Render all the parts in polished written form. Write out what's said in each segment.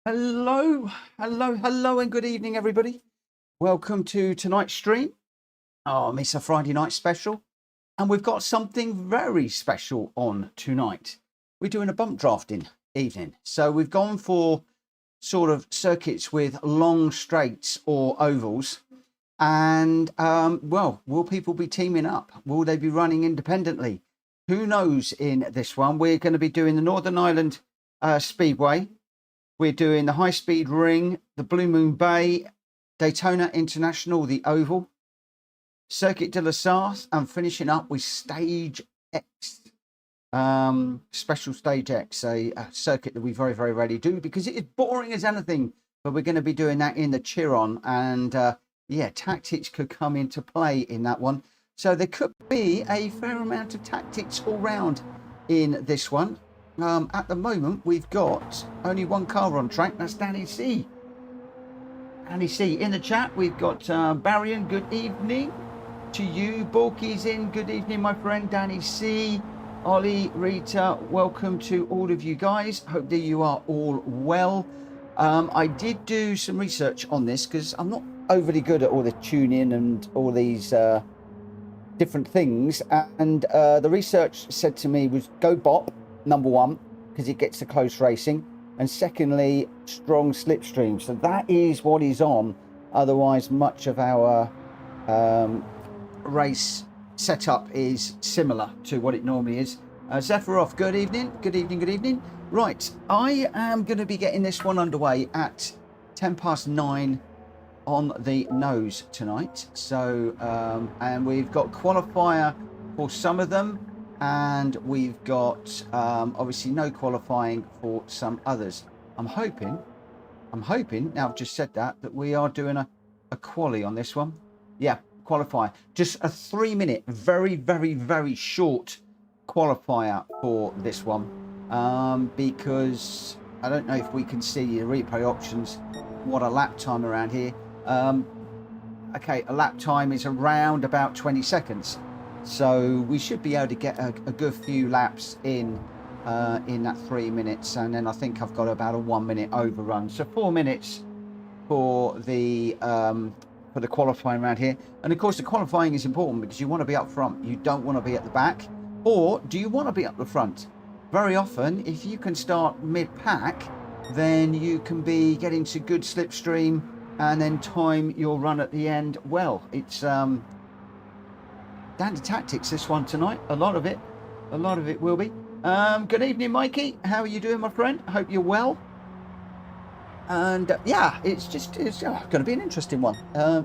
Hello, hello, and good evening, everybody. Welcome to tonight's stream. Oh, it's a Friday night special, and we've got something very special on tonight. We're doing a bump drafting evening, so we've gone for sort of circuits with long straights or ovals. And well, will people be teaming up? Will they be running independently? Who knows? In this one, we're going to be doing the Northern Ireland Speedway. We're doing the High Speed Ring, the Blue Moon Bay, Daytona International, the Oval, Circuit de la Sarthe, and finishing up with Stage X, Special Stage X, a circuit that we very, very rarely do because it is boring as anything. But we're going to be doing that in the Chiron, and yeah, tactics could come into play in that one. So there could be a fair amount of tactics all round in this one. At the moment, we've got only one car on track. That's Danny C. Danny C. In the chat, we've got Barrion. Good evening to you. Borky's in. Good evening, my friend. Danny C. Ollie, Rita, welcome to all of you guys. Hope that you are all well. I did do some research on this because I'm not overly good at all the tuning and all these different things. And the research said to me was go bop. Number one, because it gets to close racing, and secondly, strong slipstream. So that is what is on. Otherwise, much of our race setup is similar to what it normally is. Zephyroff, good evening, good evening, good evening. Right, I am going to be getting this one underway at 9:10 on the nose tonight. So, and we've got qualifier for some of them. And we've got obviously no qualifying for some others. I'm hoping, now I've just said that we are doing a quali on this one. Yeah, qualifier. Just a 3-minute, very, very, very short qualifier for this one. Because I don't know if we can see the replay options, what a lap time around here. Okay, a lap time is around about 20 seconds. So we should be able to get a good few laps in that 3 minutes, and then I think I've got about a 1 minute overrun. So 4 minutes for the qualifying around here. And of course, the qualifying is important because you want to be up front. You don't want to be at the back, or do you want to be up the front? Very often, if you can start mid-pack, then you can be getting to good slipstream and then time your run at the end. Well, it's down to tactics this one tonight. A lot of it will be. Good evening, Mikey. How are you doing, my friend? I hope you're well. And yeah, it's going to be an interesting one.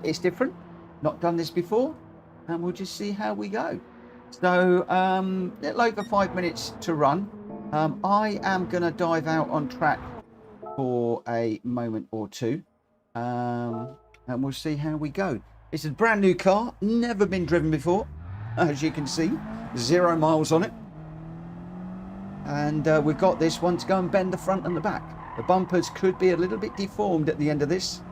It's different, not done this before, and we'll just see how we go. So a little over 5 minutes to run. I am going to dive out on track for a moment or two, and we'll see how we go. It's a brand new car, never been driven before. As you can see, 0 miles on it. And we've got this one to go and bend the front and the back. The bumpers could be a little bit deformed at the end of this.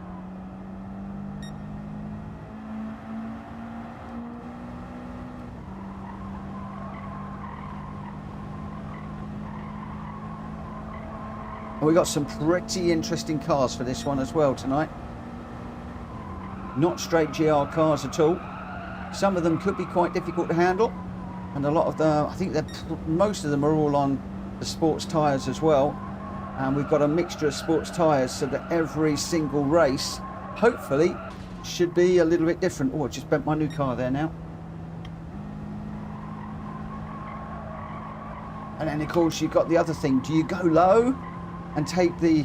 And we've got some pretty interesting cars for this one as well tonight. Not straight GR cars at all. Some of them could be quite difficult to handle, and a lot of them, I think most of them are all on the sports tyres as well. And we've got a mixture of sports tyres so that every single race, hopefully, should be a little bit different. Oh, I just bent my new car there now. And then, of course, you've got the other thing. Do you go low and take the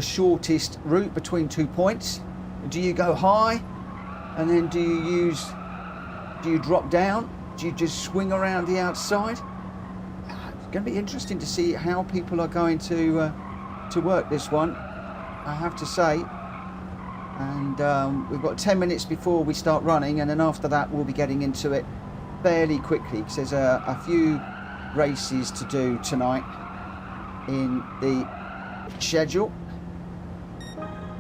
shortest route between 2 points? Or do you go high and then do you drop down? Do you just swing around the outside? It's going to be interesting to see how people are going to work this one, I have to say. And we've got 10 minutes before we start running, and then after that we'll be getting into it fairly quickly because there's a few races to do tonight in the schedule.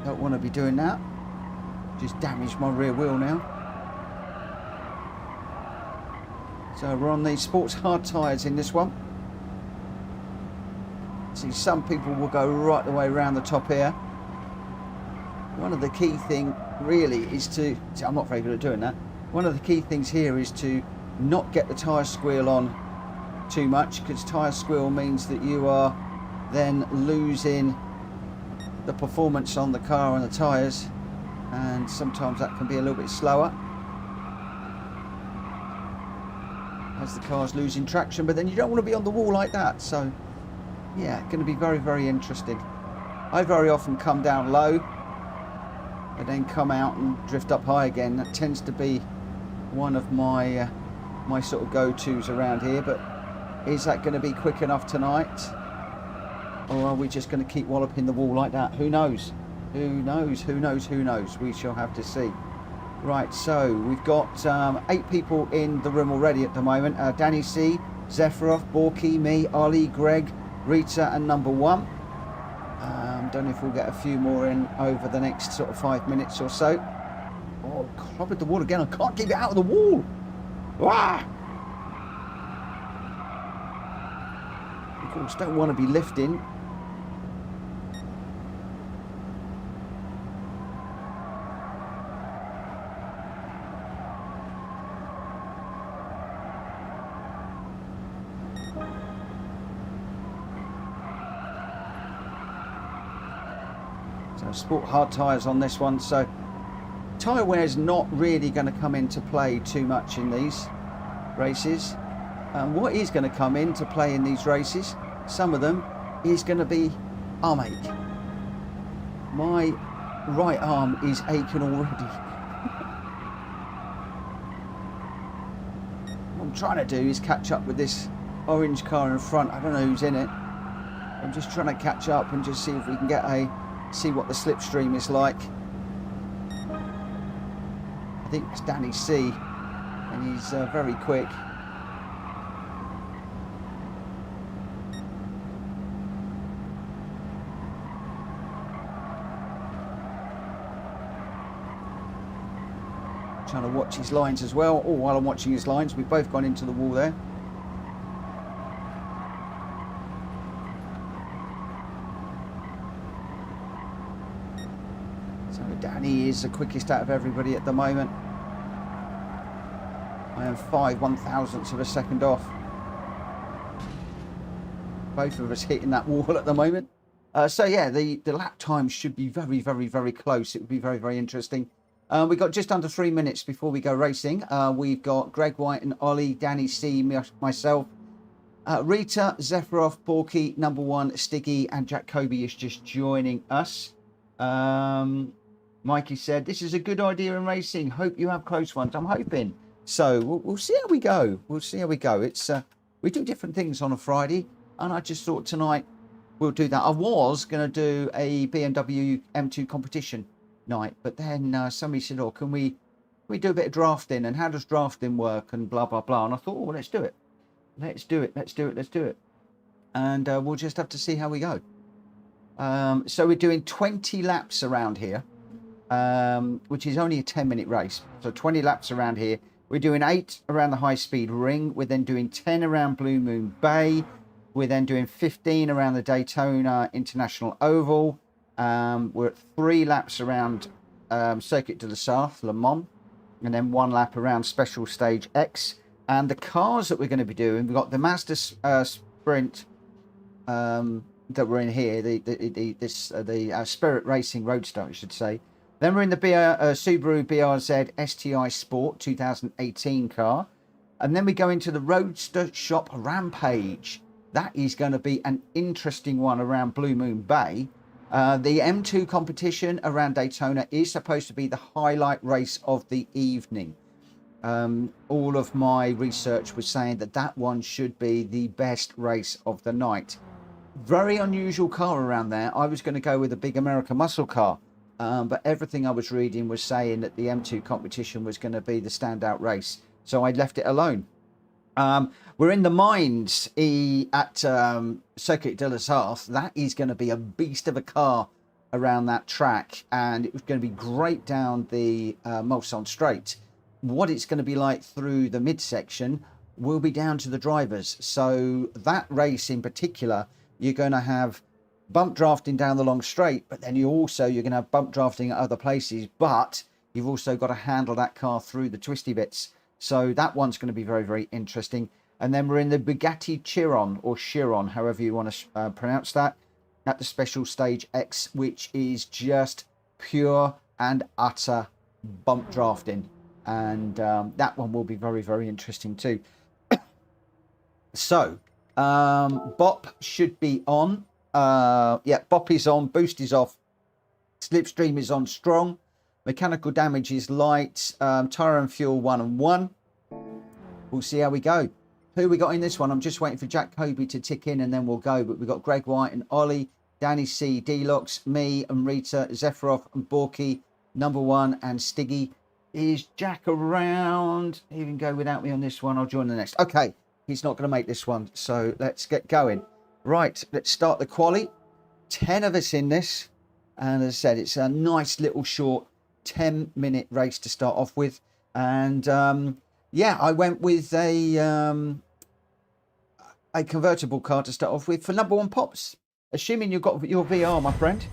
Don't want to be doing that. Just damaged my rear wheel now. So we're on the sports hard tyres in this one. See, some people will go right the way around the top here. One of the key thing really is to, see, I'm not very good at doing that. One of the key things here is to not get the tyre squeal on too much, because tyre squeal means that you are then losing the performance on the car and the tyres, and sometimes that can be a little bit slower as the car's losing traction, but then you don't want to be on the wall like that. So yeah, going to be very, very interesting. I very often come down low and then come out and drift up high again. That tends to be one of my my sort of go-tos around here, but is that going to be quick enough tonight, or are we just going to keep walloping the wall like that? Who knows? Who knows? Who knows? Who knows? We shall have to see. Right, so we've got 8 people in the room already at the moment. Danny C, Zephyroff, Borky, me, Ollie, Greg, Rita and number 1. Don't know if we'll get a few more in over the next sort of 5 minutes or so. Oh, clobbered the wall again. I can't keep it out of the wall. Ah! Of course, don't want to be lifting. So sport hard tyres on this one, so tyre wear is not really going to come into play too much in these races. What is going to come into play in these races, some of them, is going to be arm ache. My right arm is aching already. What I'm trying to do is catch up with this orange car in front. I don't know who's in it. I'm just trying to catch up and just see if we can get see what the slipstream is like. I think it's Danny C, and he's very quick. Trying to watch his lines as well. Oh, while I'm watching his lines, we've both gone into the wall there. So Danny is the quickest out of everybody at the moment. I am 5/1000ths of a second off. Both of us hitting that wall at the moment. So yeah, the lap time should be very, very, very close. It would be very, very interesting. We've got just under 3 minutes before we go racing. We've got Greg White and Ollie, Danny C, myself, Rita, Zephyroff, Borky, number 1, Stiggy, and Jack Kobe is just joining us. Mikey said, this is a good idea in racing. Hope you have close ones. I'm hoping. So we'll see how we go. We'll see how we go. It's we do different things on a Friday, and I just thought tonight we'll do that. I was going to do a BMW M2 competition night, but then somebody said, oh, can we do a bit of drafting, and how does drafting work, and blah blah blah, and I thought, oh, let's do it, and we'll just have to see how we go. So we're doing 20 laps around here, which is only a 10-minute race, so 20 laps around here. We're doing 8 around the high speed ring, we're then doing 10 around Blue Moon Bay, we're then doing 15 around the Daytona International Oval. We're at 3 laps around Circuit de la Sarthe, Le Mans, and then 1 lap around Special Stage X. And the cars that we're going to be doing, we've got the Mazda Sprint that we're in here, the Spirit Racing Roadster, I should say. Then we're in the Subaru BRZ STI Sport 2018 car. And then we go into the Roadster Shop Rampage. That is going to be an interesting one around Blue Moon Bay. The M2 competition around Daytona is supposed to be the highlight race of the evening. All of my research was saying that that one should be the best race of the night. Very unusual car around there. I was going to go with a big American muscle car, but everything I was reading was saying that the M2 competition was going to be the standout race, so I left it alone. We're in the mines at Circuit de la Sarthe. That is going to be a beast of a car around that track, and it was going to be great down the Mulsanne Straight. What it's going to be like through the midsection will be down to the drivers. So that race in particular you're going to have bump drafting down the long straight, but then you're going to have bump drafting at other places, but you've also got to handle that car through the twisty bits. So that one's going to be very, very interesting. And then we're in the Bugatti Chiron, or Chiron, however you want to pronounce that, at the special stage X, which is just pure and utter bump drafting. And that one will be very, very interesting too. So Bop should be on. Yeah, Bop is on, boost is off, slipstream is on strong, mechanical damage is light, tyre and fuel 1 and 1. We'll see how we go. Who we got in this one? I'm just waiting for Jack Kobe to tick in and then we'll go. But we've got Greg White and Ollie, Danny C, Deluxe, me and Rita, Zephyroff and Borky, number 1 and Stiggy. Is Jack around? He can go without me on this one. I'll join the next. Okay, he's not going to make this one. So let's get going. Right, let's start the quali. 10 of us in this. And as I said, it's a nice little short 10-minute race to start off with. And yeah, I went with a convertible car to start off with for number 1 pops. Assuming you've got your VR, my friend.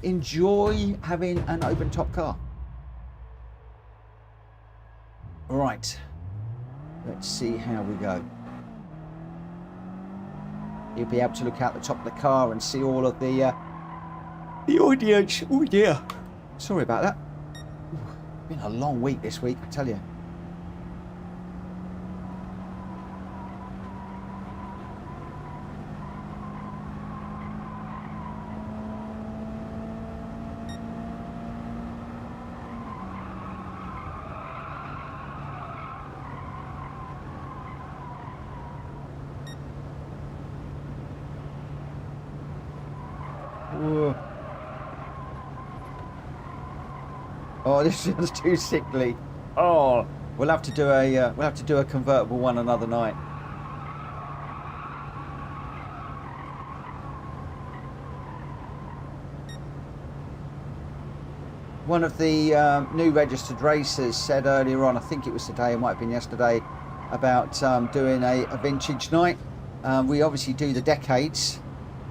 Enjoy having an open top car. Right, let's see how we go. You'll be able to look out the top of the car and see all of the audience. Oh yeah, sorry about that. Been a long week this week, I tell you. Oh, this is too sickly. Oh, we'll have to do a convertible one another night. One of the new registered racers said earlier on, I think it was today, it might have been yesterday, about doing a vintage night. We obviously do the decades,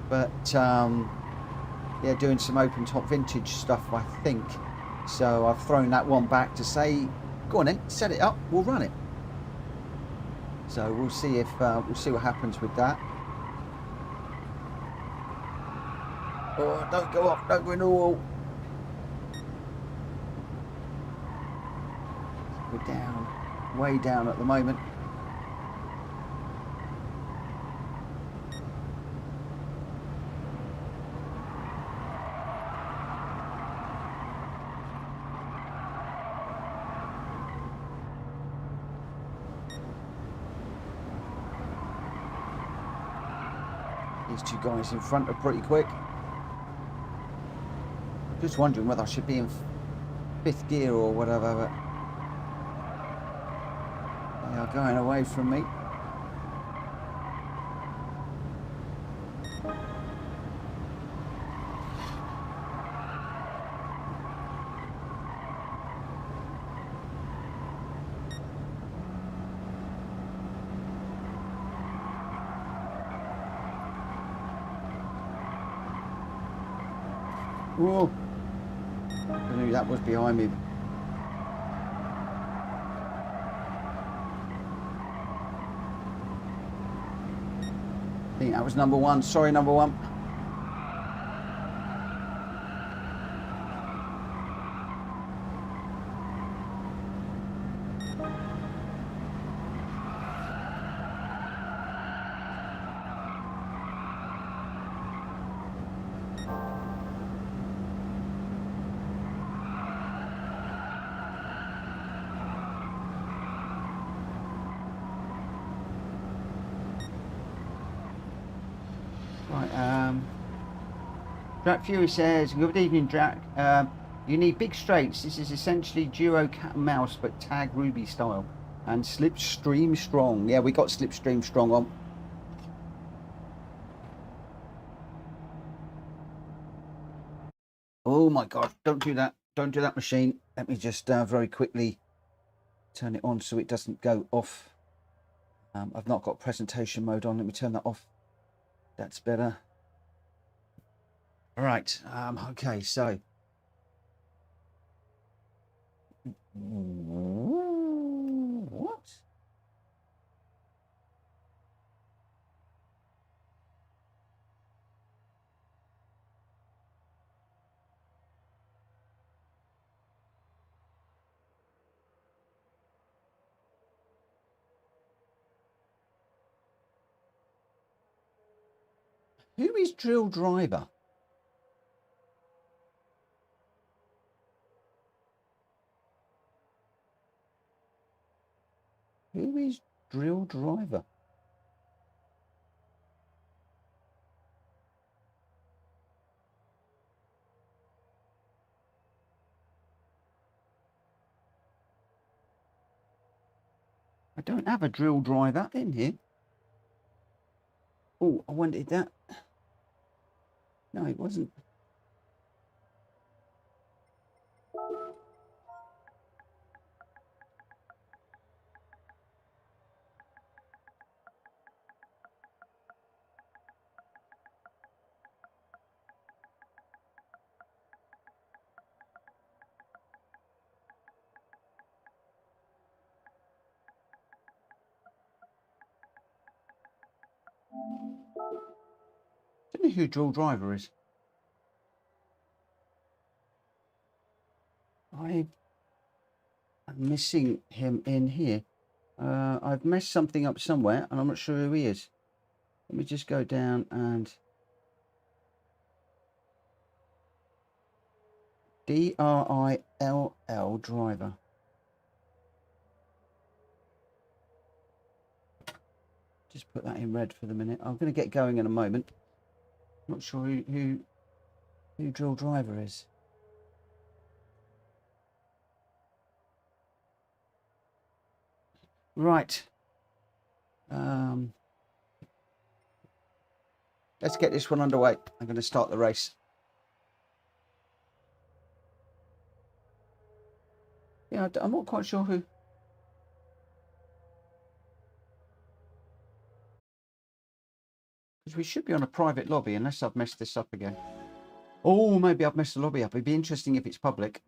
but yeah, doing some open top vintage stuff, I think. So I've thrown that one back to say, go on then, set it up, we'll run it. So we'll see if we'll see what happens with that. Oh, don't go off, don't go in the wall. We're down, way down at the moment. These two guys in front are pretty quick. Just wondering whether I should be in 5th gear or whatever, but they are going away from me. Whoa. I knew that was behind me. I think that was number 1. Sorry, number 1. Jack Fury says, good evening, Jack. You need big straights. This is essentially duo cat and mouse, but tag Ruby style. And slipstream strong. Yeah, we got slipstream strong on. Oh my God, don't do that. Don't do that, machine. Let me just very quickly turn it on so it doesn't go off. I've not got presentation mode on. Let me turn that off. That's better. All right. Okay, so what? Who is drill driver? Who is drill driver? I don't have a drill driver in here. Oh, I wanted that. No, it wasn't. Don't know who drill driver is. I'm missing him in here. I've messed something up somewhere, and I'm not sure who he is. Let me just go down and DRILL driver. Just put that in red for the minute. I'm going to get going in a moment. Not sure who drill driver is. Right. Let's get this one underway. I'm going to start the race. Yeah, I'm not quite sure who. Because we should be on a private lobby, unless I've messed this up again. Oh, maybe I've messed the lobby up. It'd be interesting if it's public.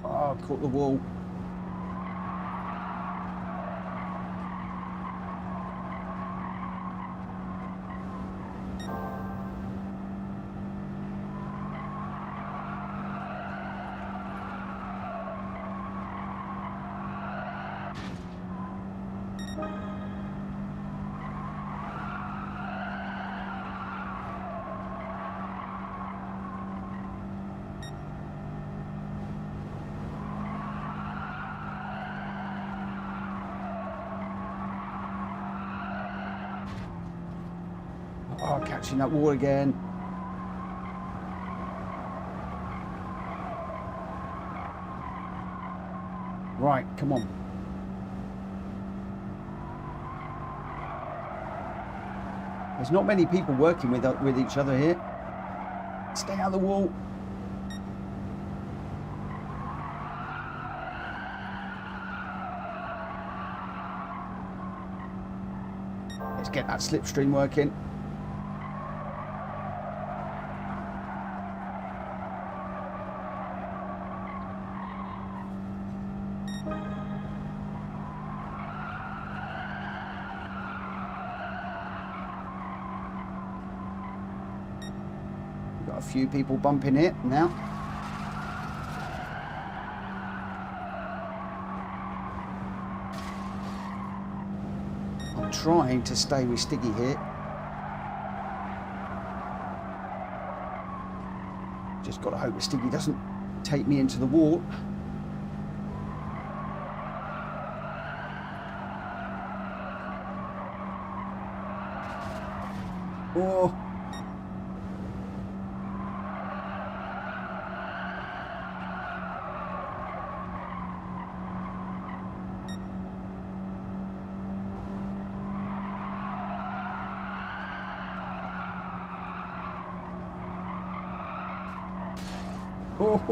Oh, caught the wall. Oh, catching that wall again. Right, come on. There's not many people working with each other here. Stay out of the wall. Let's get that slipstream working. Got a few people bumping it now. I'm trying to stay with Stiggy here. Just got to hope the Sticky doesn't take me into the wall. Oh.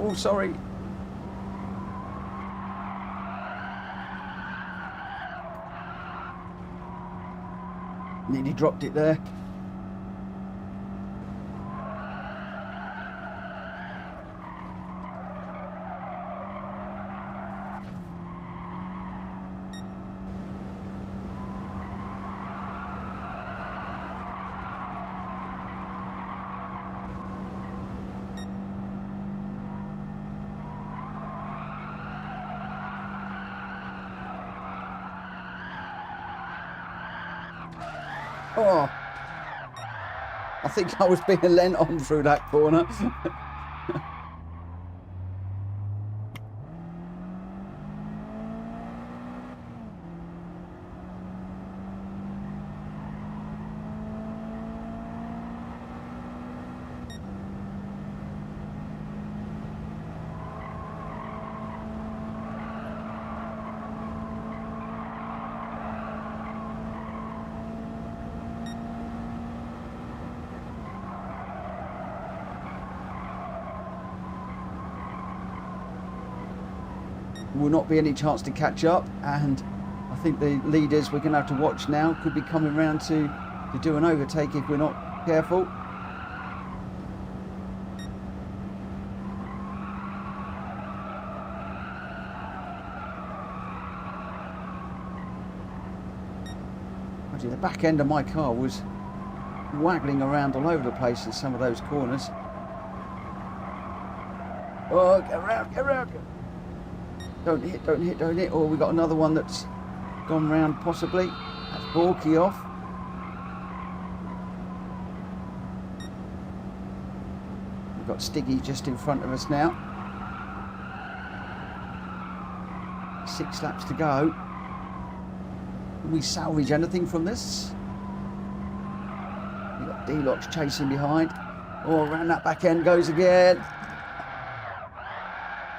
Oh, sorry. Nearly dropped it there. Oh, I think I was being lent on through that corner. Will not be any chance to catch up, and I think the leaders we're going to have to watch now could be coming round to do an overtake if we're not careful. Actually, the back end of my car was waggling around all over the place in some of those corners. Oh, get around, get around. Don't hit, don't hit, don't hit. Oh, we got another one that's gone round possibly. That's Borky off. We've got Stiggy just in front of us now. 6 laps to go. Can we salvage anything from this? We've got D-Locks chasing behind. Oh, around that back end goes again.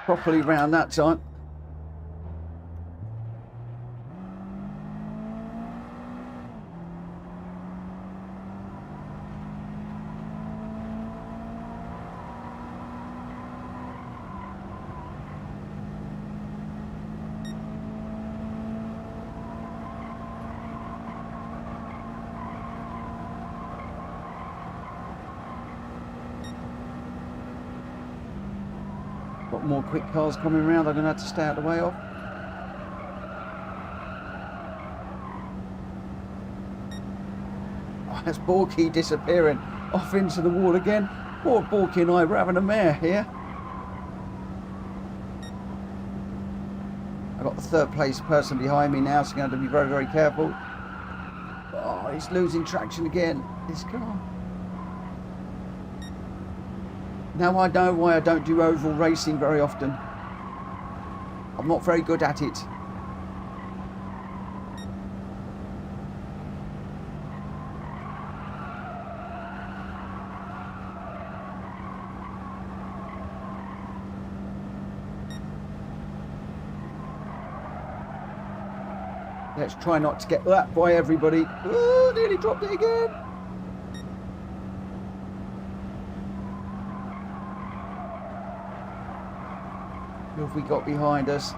Properly round that time. Got more quick cars coming around. I'm going to have to stay out the way of. Oh, that's Borky disappearing off into the wall again. Poor Borky and I were having a mare here. I've got the 3rd place person behind me now, so I'm going to have to be very, very careful. Oh, he's losing traction again, this car. Now I know why I don't do oval racing very often. I'm not very good at it. Let's try not to get that by everybody. Oh, nearly dropped it again. Who have we got behind us?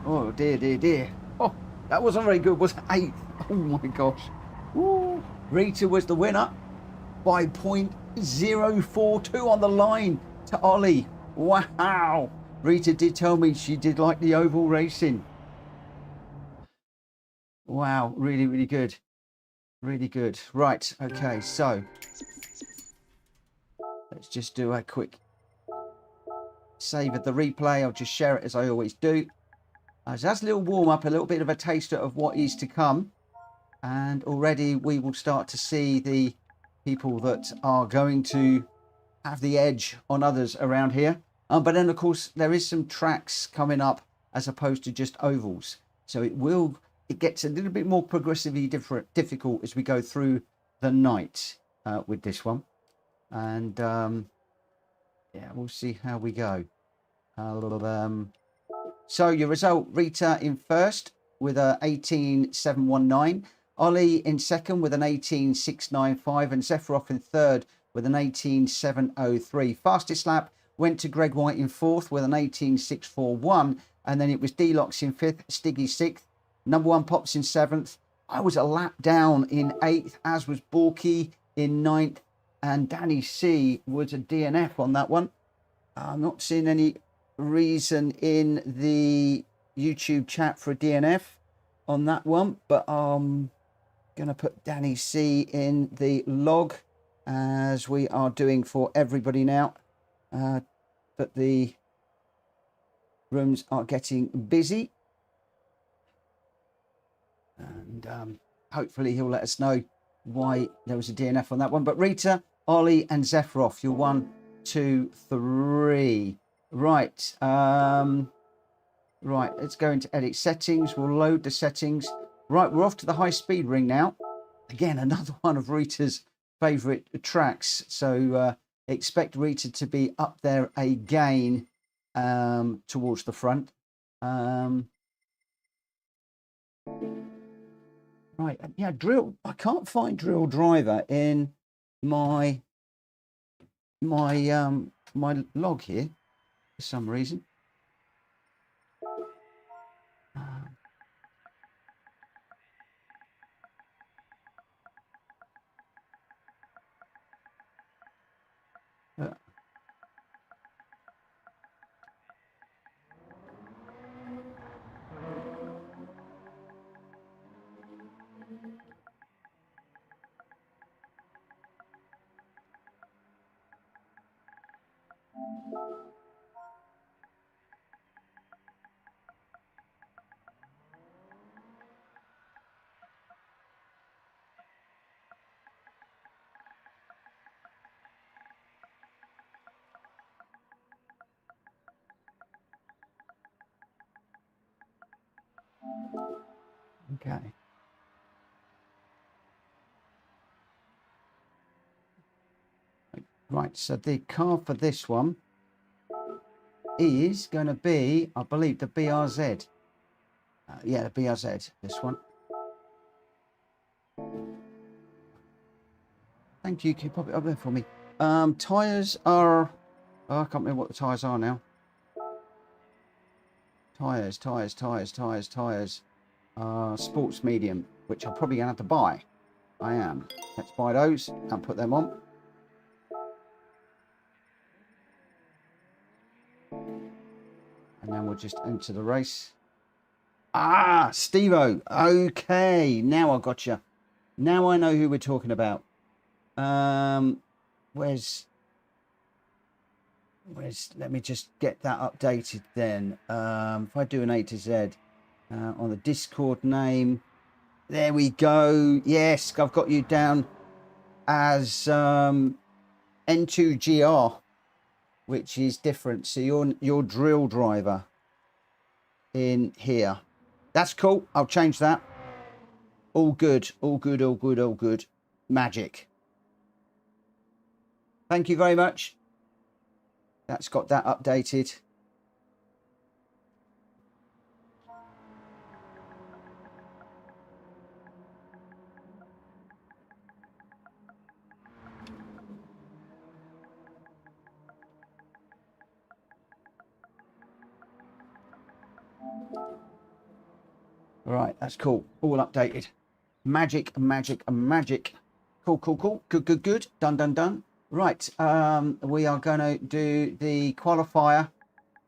Oh dear, dear, dear. Oh, that wasn't very good, was it? 8th. Oh my gosh. Ooh. Rita was the winner by 0.042 on the line to Ollie. Wow. Rita did tell me she did like the oval racing. Wow, really, really good. Really good. Right, okay, so let's just do a quick save of the replay. I'll just share it as I always do. So that's a little warm up, a little bit of a taster of what is to come. And already we will start to see the people that are going to have the edge on others around here. But then, of course, there is some tracks coming up as opposed to just ovals. So it gets a little bit more progressively difficult as we go through the night with this one. And yeah, we'll see how we go. So your result, Rita in first with a 18.719. Ollie in second with an 18.695. And Zephyroff in third with an 18.703. Fastest lap went to Greg White in fourth with an 18.641. And then it was Gr.x in fifth, Stiggy sixth. Number one Pops in seventh. I was a lap down in eighth, as was Borky in ninth. And Danny C was a DNF on that one. I'm not seeing any reason in the YouTube chat for a DNF on that one, but I'm gonna put Danny C in the log as we are doing for everybody now. But the rooms are getting busy, and hopefully he'll let us know why there was a DNF on that one. But Rita, Ollie and Zephyroff, you're 1, 2, 3. Right. Right, let's go into edit settings. We'll load the settings. Right, we're off to the high speed ring now. Again, another one of Rita's favorite tracks. So expect Rita to be up there again towards the front. Right, yeah, drill. I can't find drill driver in my log here for some reason. Okay. Right, so the car for this one is going to be, I believe, the BRZ. Yeah, the BRZ, this one. Thank you. Can you pop it up there for me? Tyres are... Oh, I can't remember what the tyres are now. Tyres. Sports medium, which I'm probably going to have to buy. I am. Let's buy those and put them on. And then we'll just enter the race. Ah, Steve-O. Okay, now I got you. Now I know who we're talking about. Where's... Let me just get that updated then. If I do an A to Z on the Discord name. There we go. Yes, I've got you down as N2GR, which is different. So you're drill driver in here. That's cool. I'll change that. All good. All good. All good. All good. Magic. Thank you very much. That's got that updated. Right, that's cool. All updated. Magic, magic, magic. Cool, cool, cool. Good, good, good. Done, done, done. Right, we are going to do the qualifier.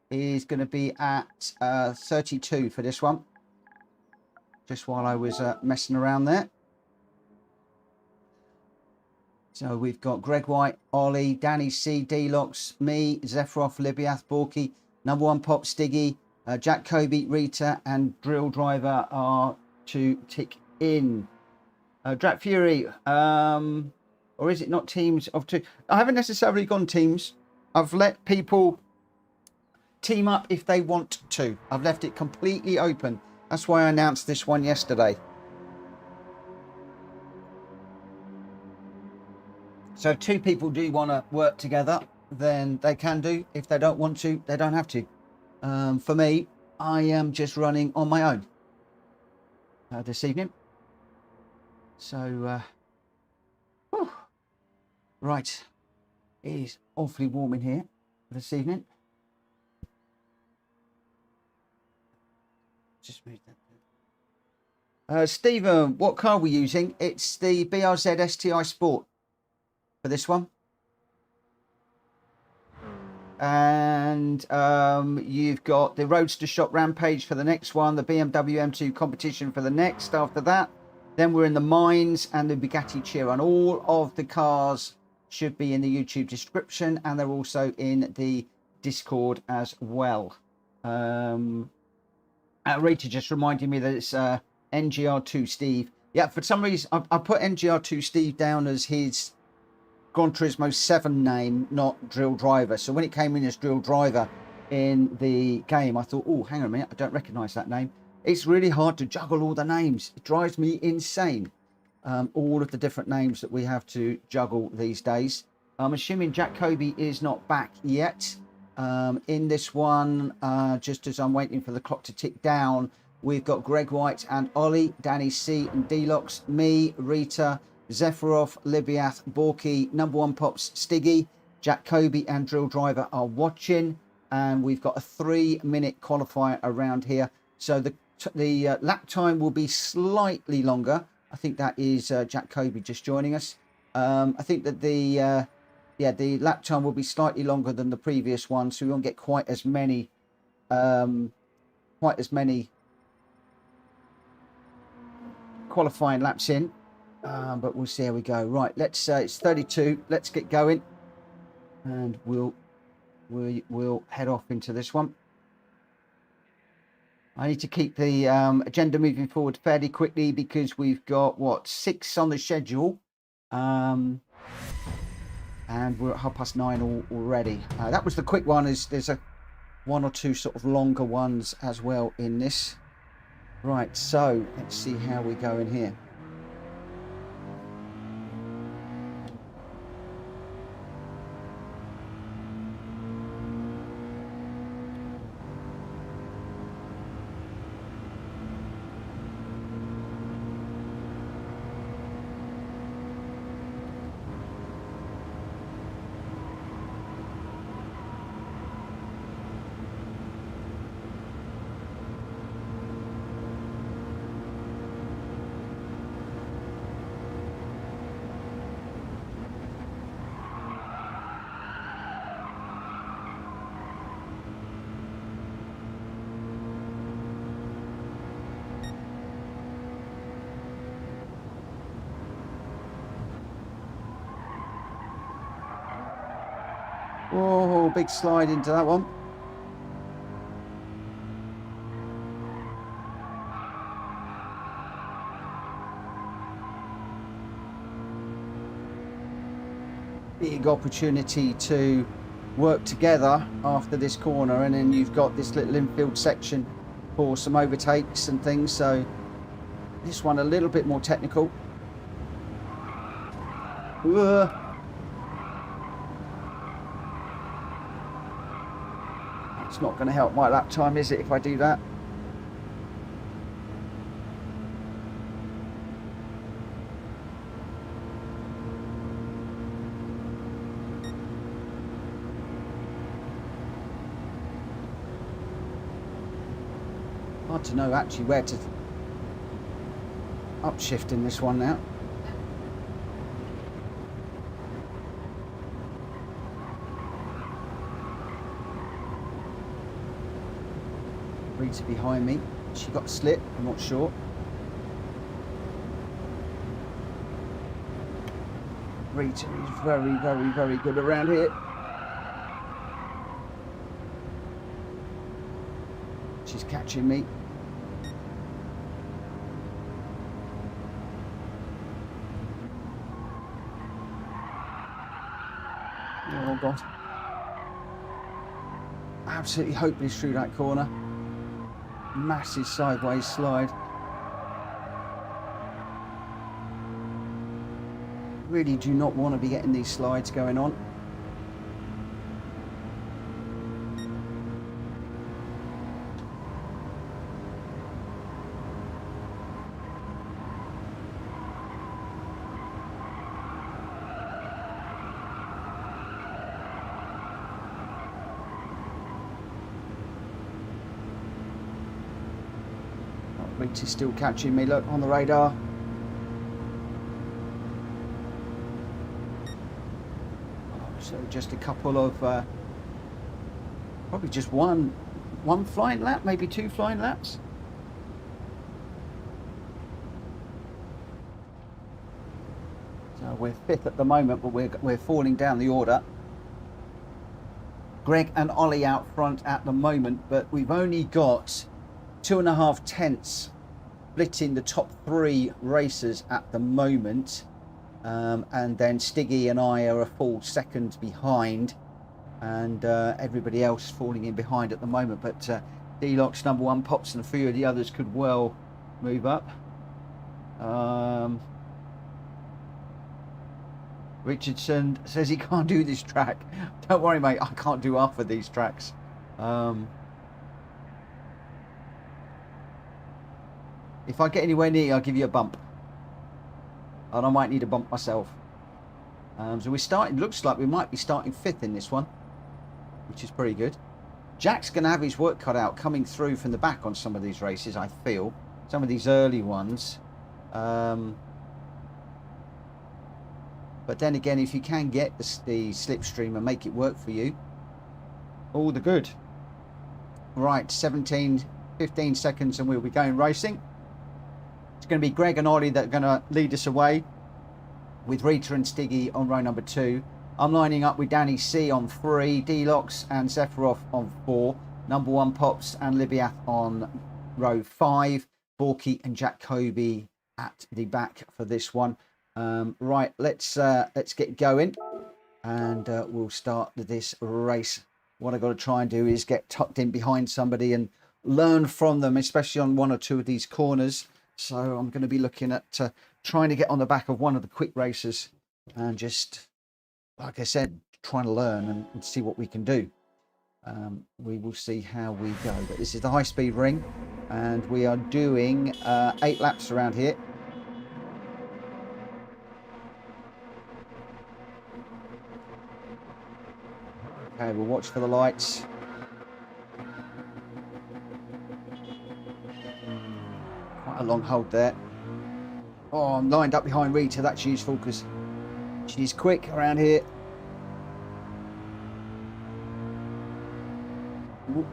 Is going to be at 32 for this one. Just while I was messing around there. So we've got Greg White, Ollie, Danny C, Gr.x, me, Zephyroff, Libiath, Borky, number one Pop, Stiggy, Jack Kobe, Rita, and Drill Driver are to tick in. Drat Fury, Or is it not teams of 2? I haven't necessarily gone teams. I've let people team up if they want to. I've left it completely open. That's why I announced this one yesterday. So if 2 people do want to work together, then they can do. If they don't want to, they don't have to. For me, I am just running on my own this evening. So, right, it is awfully warm in here this evening. Just move that. Stephen, what car are we using? It's the BRZ STI Sport for this one. And you've got the Roadster Shop Rampage for the next one, the BMW M2 competition for the next after that. Then we're in the Mines and the Bugatti Chiron. All of the cars should be in the YouTube description, and they're also in the Discord as well. Rita just reminded me that it's NGR2 Steve. Yeah, for some reason, I put NGR2 Steve down as his Gran Turismo 7 name, not Drill Driver. So when it came in as Drill Driver in the game, I thought, oh, hang on a minute, I don't recognise that name. It's really hard to juggle all the names. It drives me insane. All of the different names that we have to juggle these days. I'm assuming Jack Kobe is not back yet. In this one, just as I'm waiting for the clock to tick down, we've got Greg White and Ollie, Danny C and Deluxe, me, Rita, Zephyroff, Libiath, Borky, Number One Pops, Stiggy, Jack Kobe and Drill Driver are watching. And we've got a 3-minute qualifier around here. So the lap time will be slightly longer. I think that is Jack Kobe just joining us. I think that the lap time will be slightly longer than the previous one, so we won't get quite as many qualifying laps in. But we'll see how we go. Right, let's it's 32. Let's get going, and we'll head off into this one. I need to keep the agenda moving forward fairly quickly because we've got, what, 6 on the schedule. And we're at 9:30 already. That was the quick one. There's a 1 or 2 sort of longer ones as well in this. Right, so let's see how we go in here. Oh, big slide into that one. Big opportunity to work together after this corner, and then you've got this little infield section for some overtakes and things. So this one a little bit more technical. It's not going to help my lap time, is it, if I do that? Hard to know actually where to upshift in this one now. Rita behind me. She got slip, I'm not sure. Rita is very, very, very good around here. She's catching me. God. Absolutely hopeless through that corner. Massive sideways slide. Really do not want to be getting these slides going on. Reach is still catching me, look, on the radar. So just a couple of, probably just one flying lap, maybe 2 flying laps. So we're 5th at the moment, but we're falling down the order. Greg and Ollie out front at the moment, but we've only got 2.5 tenths splitting the top 3 racers at the moment, and then Stiggy and I are a full second behind, and everybody else falling in behind at the moment. But D-Lock's number 1 Pops and a few of the others could well move up. Richardson says he can't do this track. Don't worry, mate, I can't do half of these tracks. If I get anywhere near, I'll give you a bump. And I might need a bump myself. So we're starting, looks like we might be starting 5th in this one, which is pretty good. Jack's going to have his work cut out coming through from the back on some of these races, I feel. Some of these early ones. But then again, if you can get the slipstream and make it work for you, all the good. Right, 15 seconds and we'll be going racing. It's going to be Greg and Ollie that are going to lead us away, with Rita and Stiggy on row number 2. I'm lining up with Danny C on 3, D-Locks and Sephiroth on 4, number 1 Pops and Libiath on row 5, Borky and Jack Kobe at the back for this one. Right, let's get going, and we'll start this race. What I've got to try and do is get tucked in behind somebody and learn from them, especially on 1 or 2 of these corners. So I'm going to be looking at trying to get on the back of one of the quick racers and just, like I said, trying to learn and see what we can do. We will see how we go. But this is the high-speed ring, and we are doing 8 laps around here. Okay, we'll watch for the lights. Quite a long hold there. Oh, I'm lined up behind Rita. That's useful because she's quick around here. Ooh.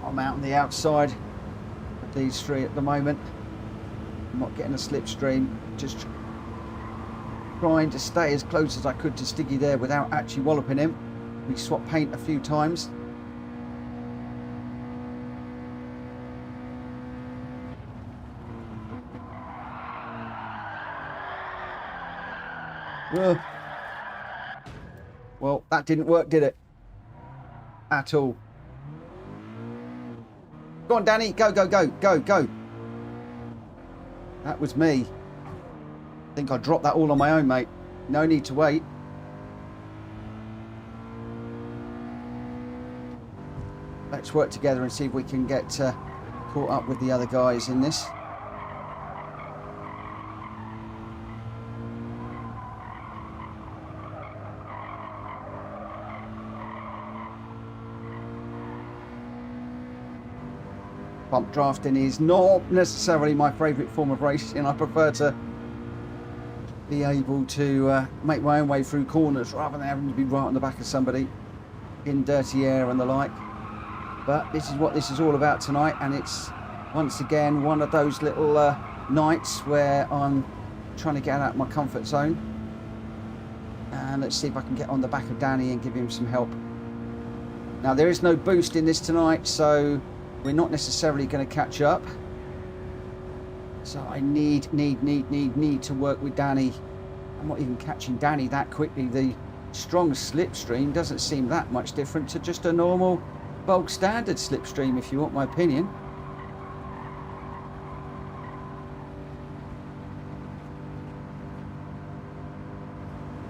I'm out on the outside of these 3 at the moment. I'm not getting a slipstream, just trying to stay as close as I could to Stiggy there without actually walloping him. We swapped paint a few times. Well, that didn't work, did it? At all. Go on, Danny. Go, go, go, go, go. That was me. I think I dropped that all on my own, mate. No need to wait. Let's work together and see if we can get caught up with the other guys in this. Bump drafting is not necessarily my favourite form of racing. I prefer to be able to make my own way through corners rather than having to be right on the back of somebody in dirty air and the like. But this is what this is all about tonight, and it's once again one of those little nights where I'm trying to get out of my comfort zone. And let's see if I can get on the back of Danny and give him some help. Now, there is no boost in this tonight, so we're not necessarily going to catch up. So I need to work with Danny. I'm not even catching Danny that quickly. The strong slipstream doesn't seem that much different to just a normal bulk standard slipstream, if you want my opinion.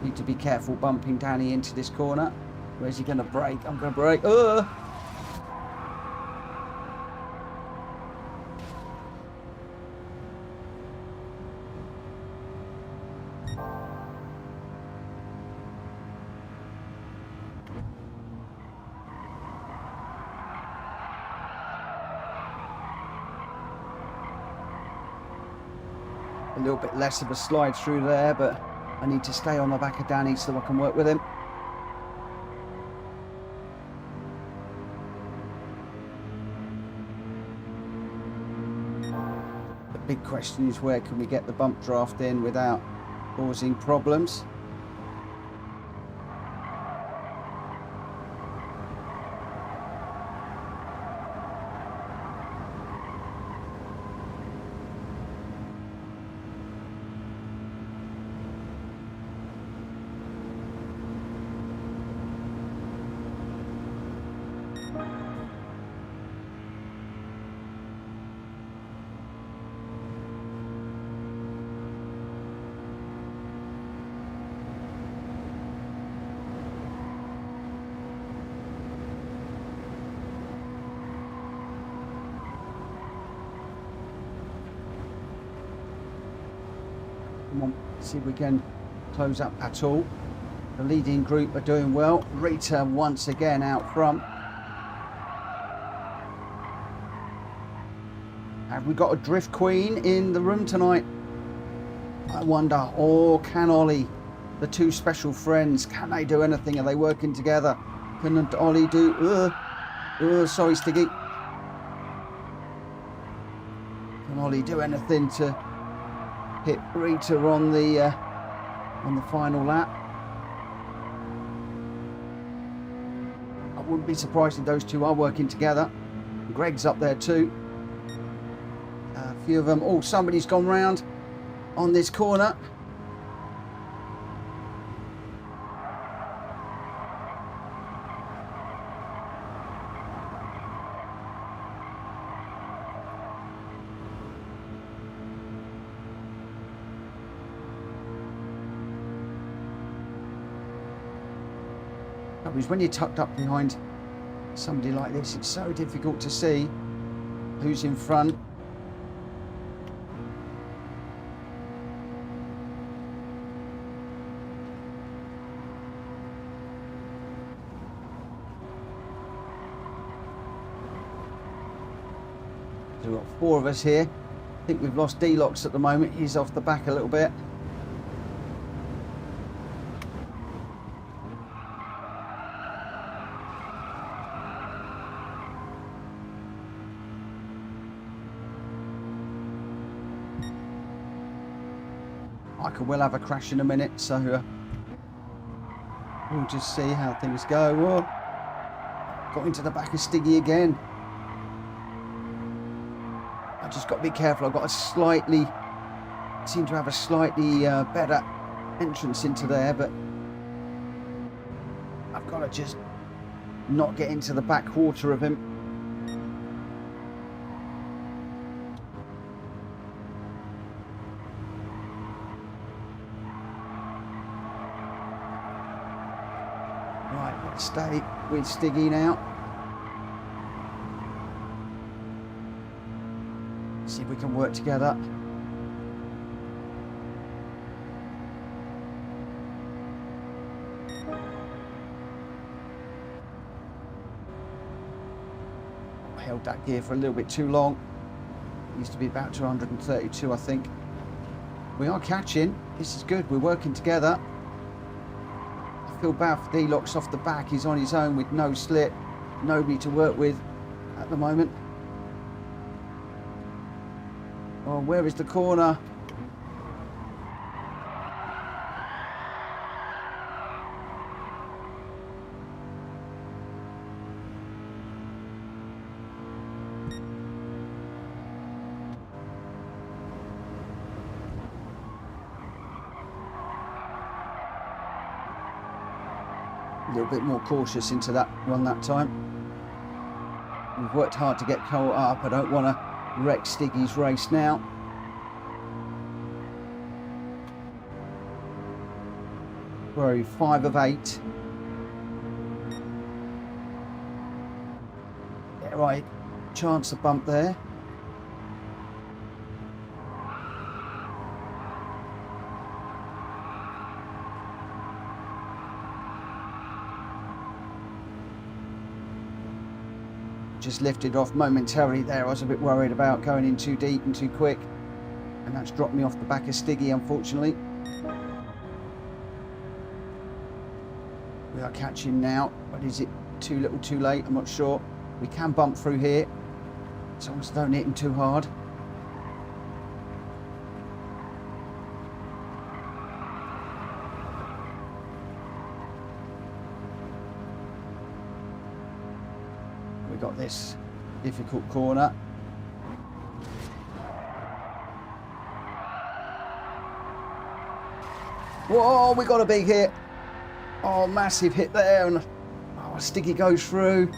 Need to be careful bumping Danny into this corner. Where's he going to brake? I'm going to brake. A little bit less of a slide through there, but I need to stay on the back of Danny so I can work with him. The big question is, where can we get the bump draft in without causing problems? Come on, see if we can close up at all. The leading group are doing well. Rita once again out front. Have we got a drift queen in the room tonight? I wonder. Or can Ollie, the two special friends, can they do anything? Are they working together? Can Ollie do... sorry, Stiggy. Can Ollie do anything to hit Rita on the final lap? I wouldn't be surprised if those two are working together. Greg's up there too. A few of them. Oh, somebody's gone round on this corner. When you're tucked up behind somebody like this, it's so difficult to see who's in front. So we've got four of us here. I think we've lost Gr.x at the moment. He's off the back a little bit. We'll have a crash in a minute, so we'll just see how things go. Whoa. Got into the back of Stiggy again. I just got to be careful. I've got a slightly, seem to have a slightly better entrance into there, but I've got to just not get into the back quarter of him. Stay with Stiggy now. See if we can work together. I held that gear for a little bit too long. It used to be about 232, I think. We are catching. This is good. We're working together. I feel bad for Gr.x off the back. He's on his own with no slip, nobody to work with at the moment. Oh, where is the corner? A little bit more cautious into that one that time. We've worked hard to get caught up. I don't want to wreck Stiggy's race now. We're 5 of 8. Yeah, right. Chance of bump there. Just lifted off momentarily there. I was a bit worried about going in too deep and too quick, and that's dropped me off the back of Stiggy, unfortunately. We are catching now, but is it too little too late? I'm not sure. We can bump through here, as long as I don't hit him too hard. We got this difficult corner. Whoa, we got a big hit. Oh, massive hit there, and oh, Stiggy goes through.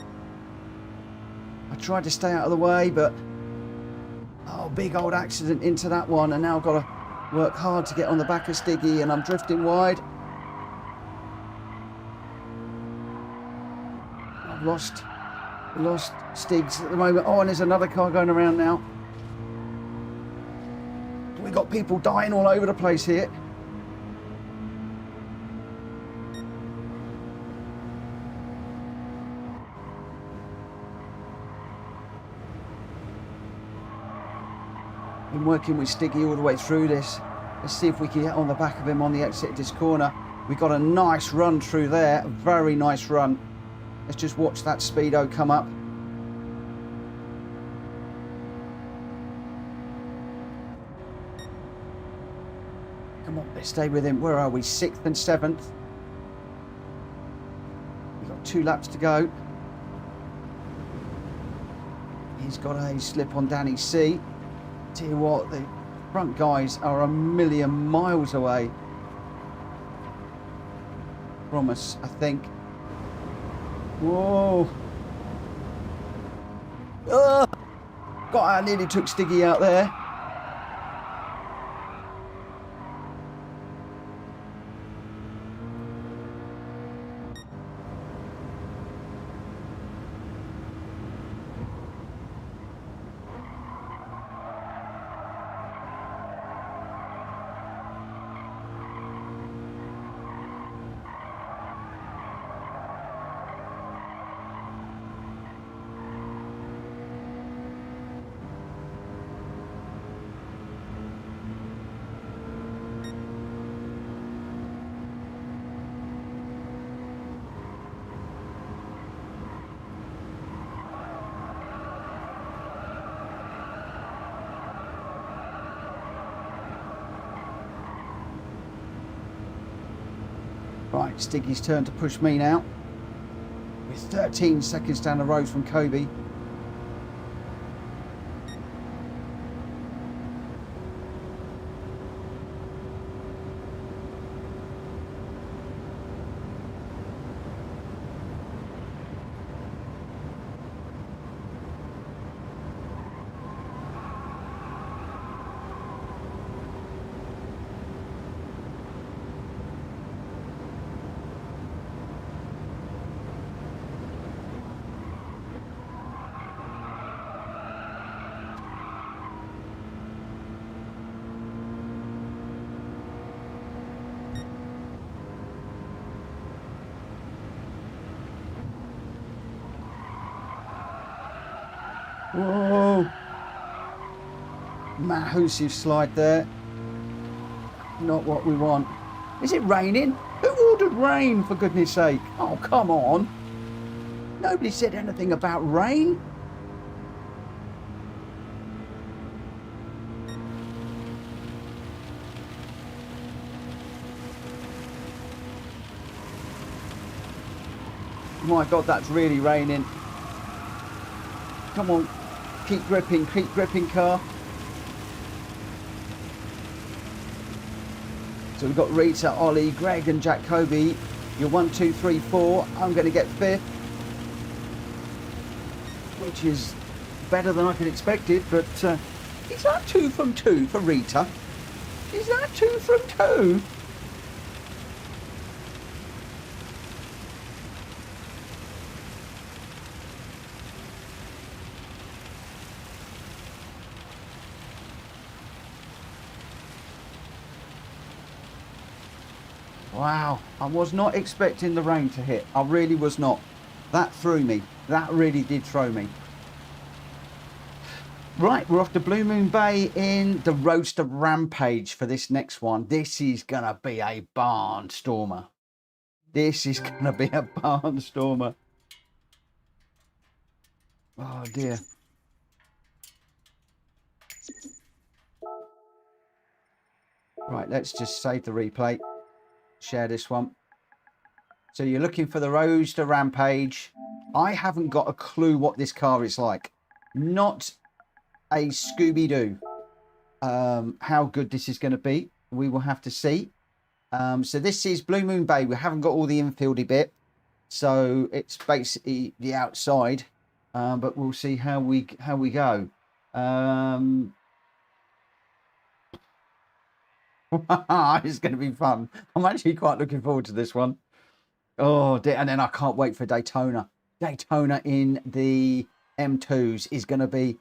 I tried to stay out of the way, but oh, big old accident into that one, and now I've got to work hard to get on the back of Stiggy, and I'm drifting wide. I've lost Stiggs at the moment. Oh, and there's another car going around now. We got people dying all over the place here. Been working with Stiggy all the way through this. Let's see if we can get on the back of him on the exit of this corner. We got a nice run through there, a very nice run. Let's just watch that speedo come up. Come on, let's stay with him. Where are we? 6th and 7th. We've got 2 laps to go. He's got a slip on Danny C. Tell you what, the front guys are a million miles away from us, I think. Whoa. God, I nearly took Stiggy out there. Right, Stiggy's turn to push me now. We're 13 seconds down the road from Kobe. Whoa! Massive slide there. Not what we want. Is it raining? Who ordered rain, for goodness sake? Oh, come on. Nobody said anything about rain. My God, that's really raining. Come on, keep gripping, car. So we've got Rita, Ollie, Greg and Jack Kobe You're 1, 2, 3, 4. I'm going to get 5th, which is better than I can expect it. But is that 2 from 2 for Rita? Is that 2 from 2? Wow, I was not expecting the rain to hit. I really was not. That threw me. That really did throw me. Right, we're off to Blue Moon Bay in the Roadster Rampage for this next one. This is going to be a barnstormer. This is going to be a barnstormer. Oh, dear. Right, let's just save the replay. Share this one. So you're looking for the Roadster Rampage. I haven't got a clue what this car is like. Not a Scooby-Doo. How good this is going to be, we will have to see. So this is Blue Moon Bay. We haven't got all the infieldy bit, so it's basically the outside. But we'll see how we go. It's going to be fun. I'm actually quite looking forward to this one. Oh dear. And then I can't wait for Daytona. Daytona in the M2s is going to be,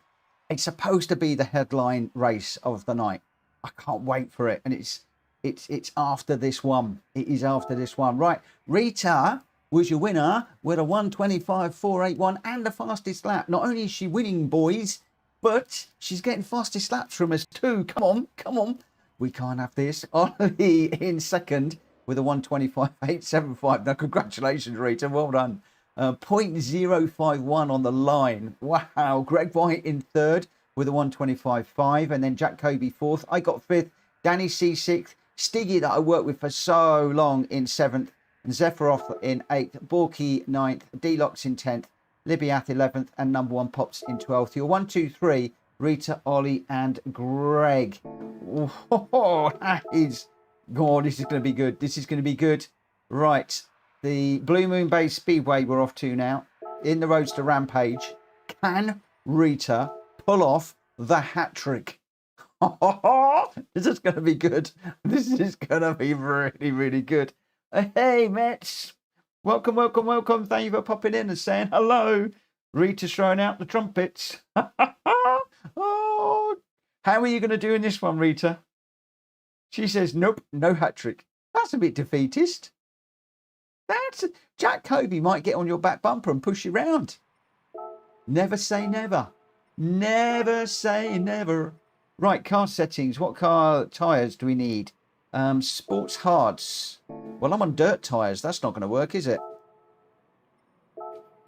it's supposed to be the headline race of the night. I can't wait for it. And it's after this one. It is after this one. Right. Rita was your winner with a 1:25.481 and the fastest lap. Not only is she winning, boys, but she's getting fastest laps from us too. Come on, come on. We can't have this. Ollie in second with a 1:25.875. Now, congratulations, Rita. Well done. 0.051 on the line. Wow. Greg White in third with a 1:25.5. And then Jack Kobe fourth. I got fifth. Danny C sixth. Stiggy, that I worked with for so long, in seventh. And Zephyroff in eighth. Borky ninth. Gr.x in 10th. Libiath 11th. And number one Pops in 12th. Your 1, 2, 3. Rita, Ollie, and Greg. Oh, that is... God, this is going to be good. This is going to be good. Right. The Blue Moon Bay Speedway we're off to now. In the Roadster Rampage. Can Rita pull off the hat trick? This is going to be good. This is going to be really, really good. Hey, Mets. Welcome, welcome, welcome. Thank you for popping in and saying hello. Rita's throwing out the trumpets. Oh, how are you going to do in this one, Rita? She says, nope, no hat trick. That's a bit defeatist. Jack Kobe might get on your back bumper and push you round. Never say never. Never say never. Right, car settings. What car tyres do we need? Sports hards. Well, I'm on dirt tyres. That's not going to work, is it?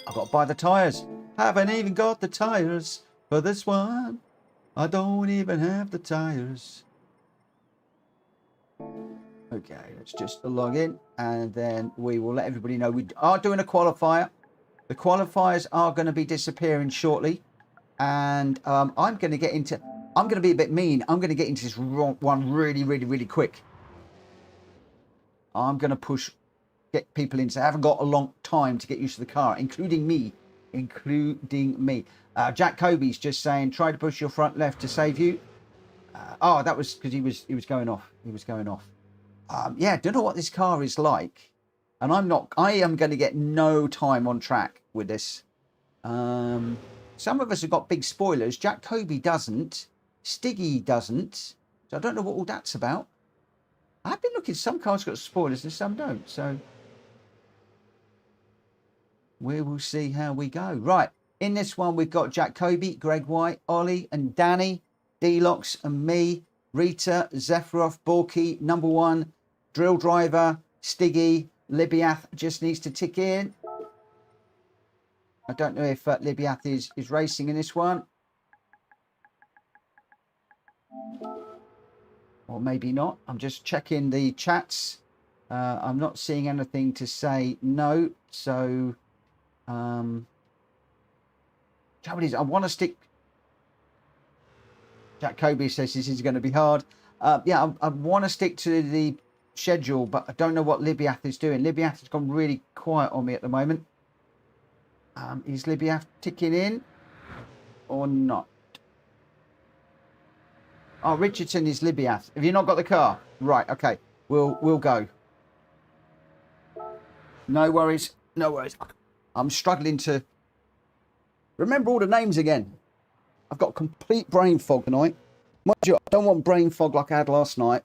I've got to buy the tyres. Haven't even got the tyres for this one. I don't even have the tyres. Okay, let's just log in and then we will let everybody know we are doing a qualifier. The qualifiers are going to be disappearing shortly. And I'm going to be a bit mean. I'm going to get into this one really, really, really quick. I'm going to get people in. So I haven't got a long time to get used to the car, including me. Jack Kobe's just saying, try to push your front left to save you. Oh, that was because he was going off. He was going off. Yeah, don't know what this car is like. And I am going to get no time on track with this. Some of us have got big spoilers. Jack Kobe doesn't. Stiggy doesn't. So I don't know what all that's about. I've been looking, some cars got spoilers and some don't. So we will see how we go. Right. In this one, we've got Jack Kobe, Greg White, Ollie and Danny, Gr.x and me, Rita, Zephyroff, Borky, number one, Drill Driver, Stiggy, Libiath just needs to tick in. I don't know if Libiath is racing in this one. Or maybe not. I'm just checking the chats. I'm not seeing anything to say no. So, trouble is, I want to stick. Jack Kobe says this is going to be hard. Yeah, I want to stick to the schedule, but I don't know what Libyath is doing. Libyath has gone really quiet on me at the moment. Is Libyath ticking in or not? Oh, Richardson is Libyath. Have you not got the car? Right, okay. We'll go. No worries. No worries. I'm struggling to remember all the names again. I've got complete brain fog tonight. Mind you, I don't want brain fog like I had last night.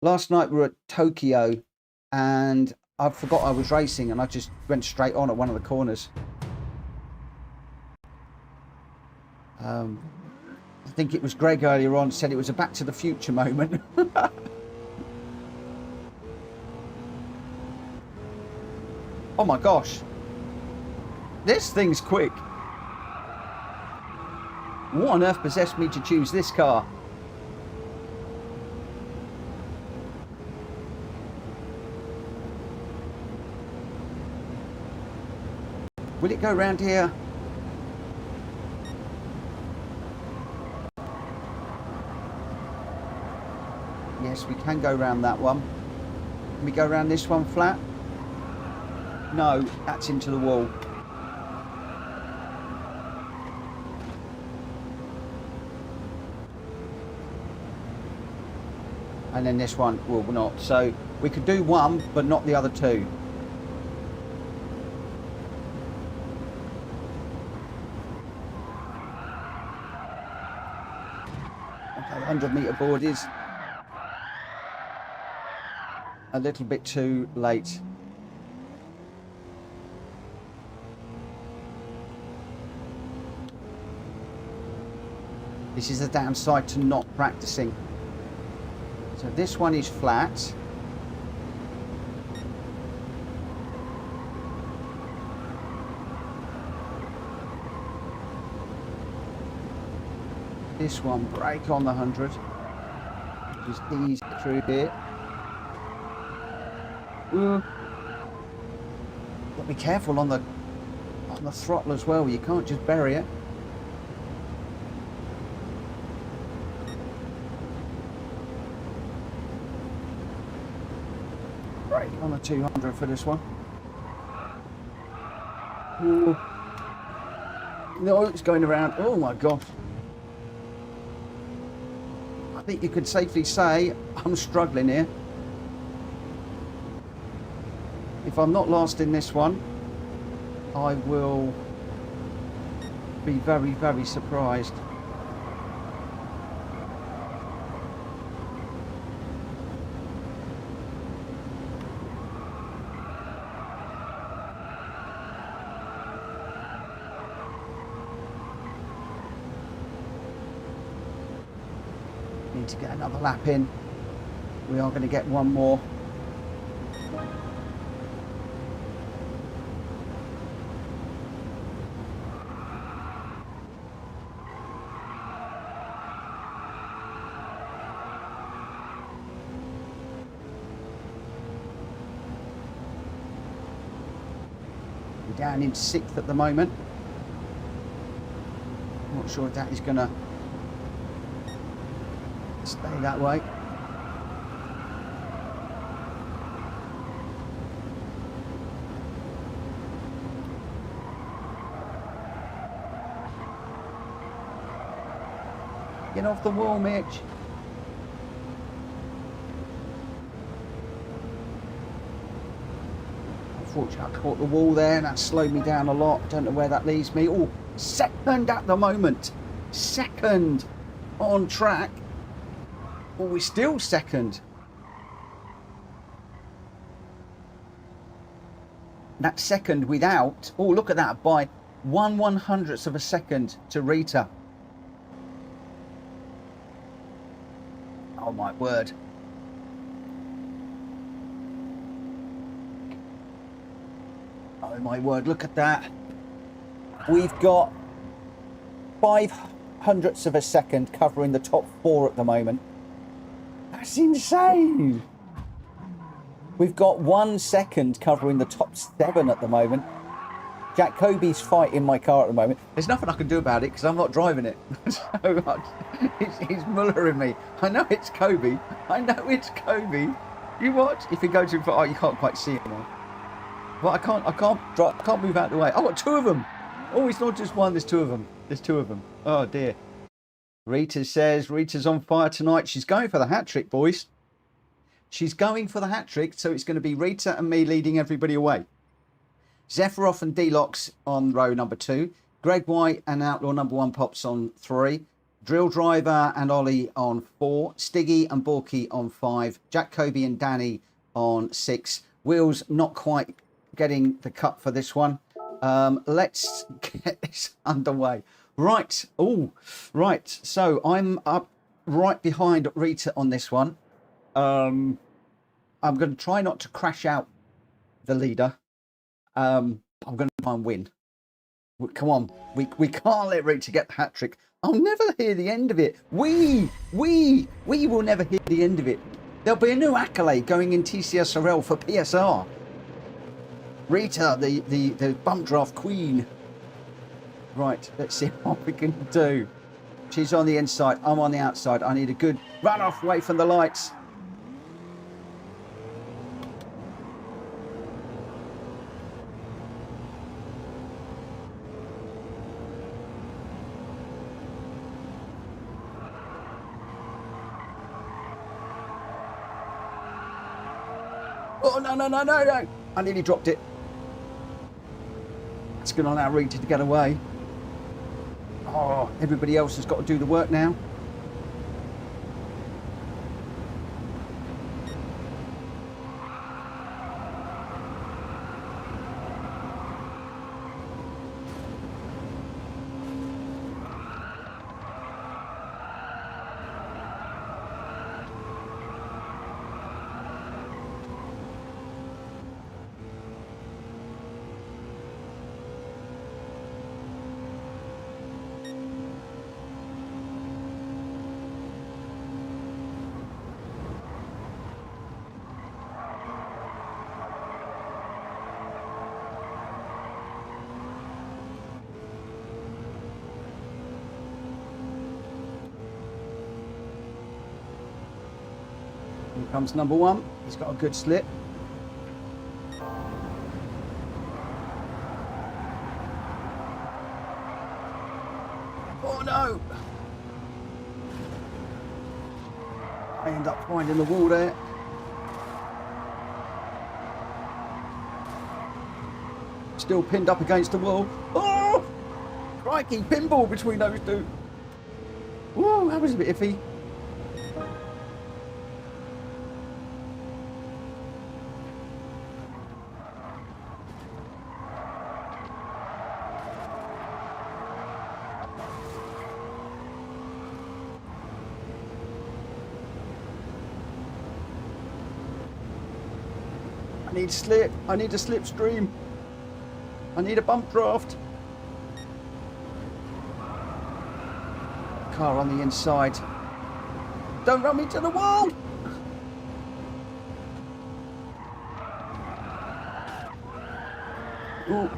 Last night we were at Tokyo and I forgot I was racing and I just went straight on at one of the corners. I think it was Greg earlier on said it was a Back to the Future moment. Oh my gosh. This thing's quick. What on earth possessed me to choose this car? Will it go around here? Yes, we can go around that one. Can we go around this one flat? No, that's into the wall. And then this one will not. So we could do one, but not the other two. Okay, 100-meter board is a little bit too late. This is the downside to not practicing. So this one is flat. This one, brake on the 100. Just ease through here. Got to be careful on the throttle as well. You can't just bury it. Brake on the 200 for this one. Ooh. No, it's going around. Oh my gosh. I think you could safely say I'm struggling here. If I'm not last in this one, I will be very, very surprised. Need to get another lap in. We are going to get one more. Down in 6th at the moment. Not sure if that is going to stay that way. Get off the wall, Mitch. Unfortunately, I caught the wall there and that slowed me down a lot. Don't know where that leaves me. Oh, second at the moment. Second on track. Oh, we're still second. That's second without. Oh, look at that. By 1/100th of a second to Rita. Oh, my word. Oh my word, look at that. We've got 0.05 of a second covering the top 4 at the moment. That's insane. We've got 1 second covering the top 7 at the moment. Jack Kobe's fighting my car at the moment. There's nothing I can do about it because I'm not driving it. So he's mullering me. I know it's Kobe. I know it's Kobe. You watch. If you go too far, oh, you can't quite see it now. But I can't move out of the way. I've got two of them. Oh, it's not just one. There's two of them. There's two of them. Oh dear. Rita says Rita's on fire tonight. She's going for the hat trick, boys. She's going for the hat trick. So it's going to be Rita and me leading everybody away. Zephyroff and D-Locks on row number 2. Greg White and Outlaw number 1 Pops on 3. Drill Driver and Ollie on 4. Stiggy and Borky on 5. Jack Kobe and Danny on 6. Wheels not quite getting the cut for this one. Let's get this underway. Right. Oh, right. So I'm up right behind Rita on this one. I'm going to try not to crash out the leader. I'm going to try and win. Come on. We can't let Rita get the hat trick. I'll never hear the end of it. We will never hear the end of it. There'll be a new accolade going in TCSRL for PSR. Rita, the bump draft queen. Right, let's see what we can do. She's on the inside. I'm on the outside. I need a good run off away from the lights. Oh, no. I nearly dropped it. It's going to allow Rita to get away. Oh, everybody else has got to do the work now. Here comes number 1. He's got a good slip. Oh no! I end up finding the wall there. Still pinned up against the wall. Oh! Crikey, pinball between those two. Whoa, that was a bit iffy. I need slip. I need a slipstream. I need a bump draft. Car on the inside. Don't run me to the wall. Ooh.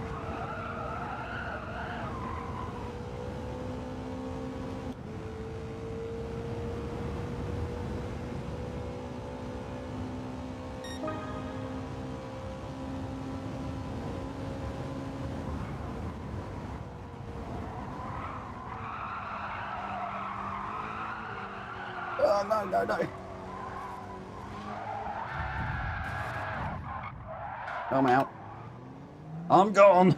Oh, no. I'm out. I'm gone.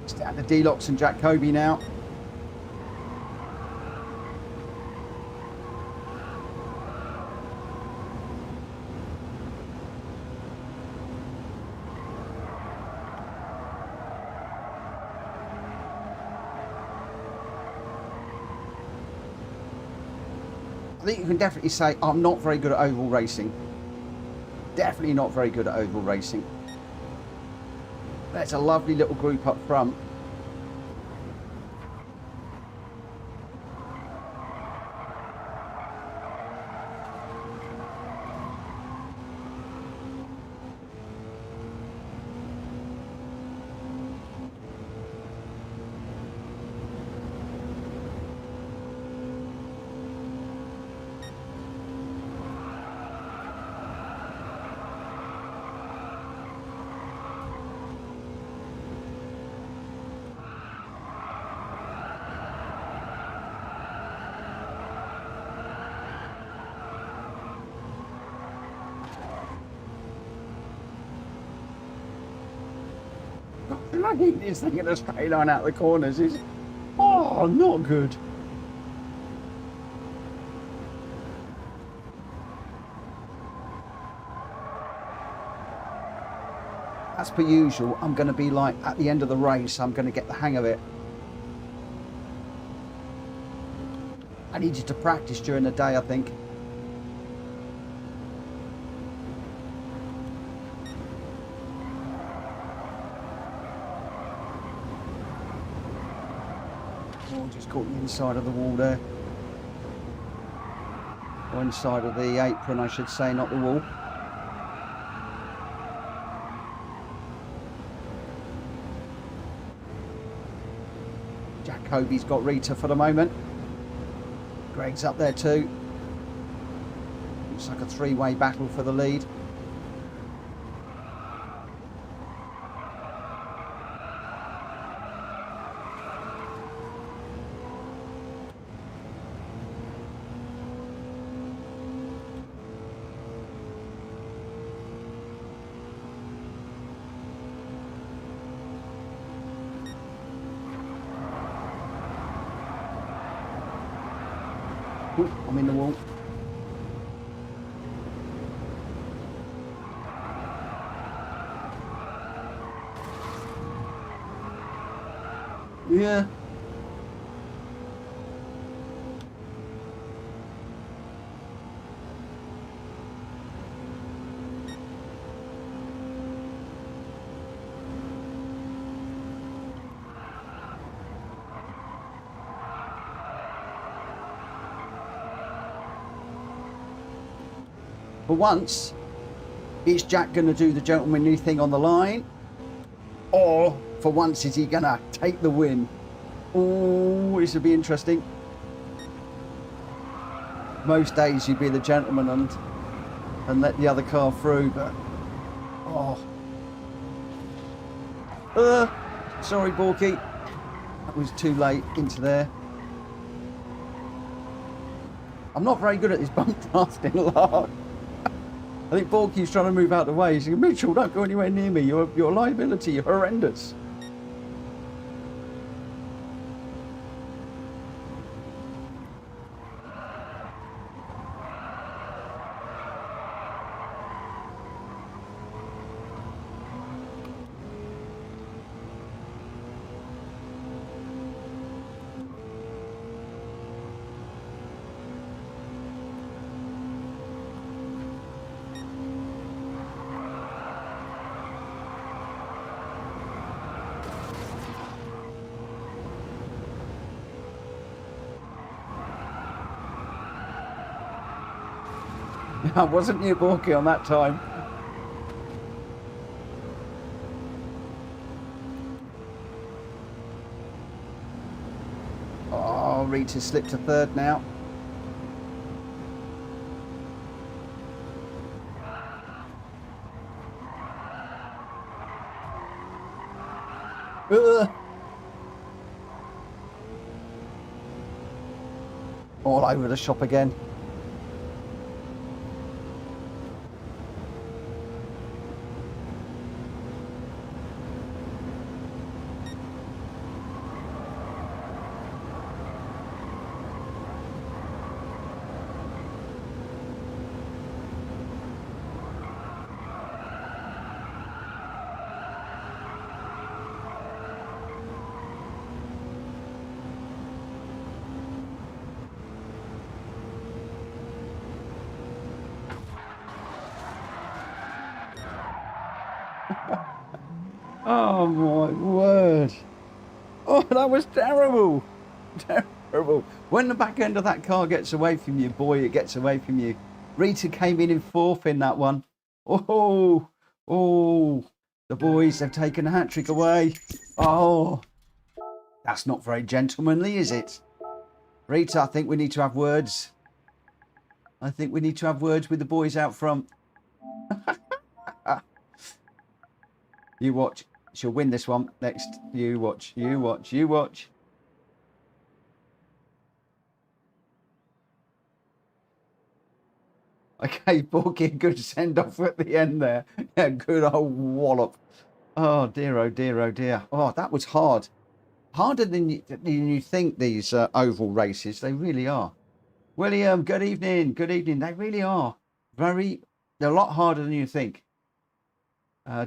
It's down to D-Locks and Jack Kobe now. I think you can definitely say I'm not very good at oval racing. Definitely not very good at oval racing. There's a lovely little group up front. dragging this thing in a straight line out the corners is, oh, not good. As per usual, I'm going to be like, at the end of the race, I'm going to get the hang of it. I need you to practice during the day, I think. Oh, just caught the inside of the wall there. Or inside of the apron, I should say, not the wall. Jacoby's got Rita for the moment. Greg's up there too. Looks like a three-way battle for the lead. Ooh, I'm in the wall. Yeah. For once, is Jack going to do the gentlemanly thing on the line? Or, for once, is he going to take the win? Oh, this will be interesting. Most days you'd be the gentleman and let the other car through, but... Oh. Sorry, Borky. That was too late into there. I'm not very good at this bump drafting, Lark. I think Borky's trying to move out the way. He's saying, Mitchell, don't go anywhere near me. You're a liability. You're horrendous. I wasn't near Borky on that time. Oh, Rita slipped to third now. All over the shop again. Oh my word. Oh, that was terrible. Terrible. When the back end of that car gets away from you, boy, it gets away from you. Rita came in fourth in that one. Oh, the boys have taken a hat-trick away. Oh, that's not very gentlemanly, is it? Rita, I think we need to have words. I think we need to have words with the boys out front. You watch. She'll win this one next. You watch. You watch. You watch. Okay, Borky, good send-off at the end there. Yeah, good old wallop. Oh dear, oh dear, oh dear. Oh, that was hard. Harder than you think, these oval races. They really are. William, good evening. Good evening. They really are. They're a lot harder than you think.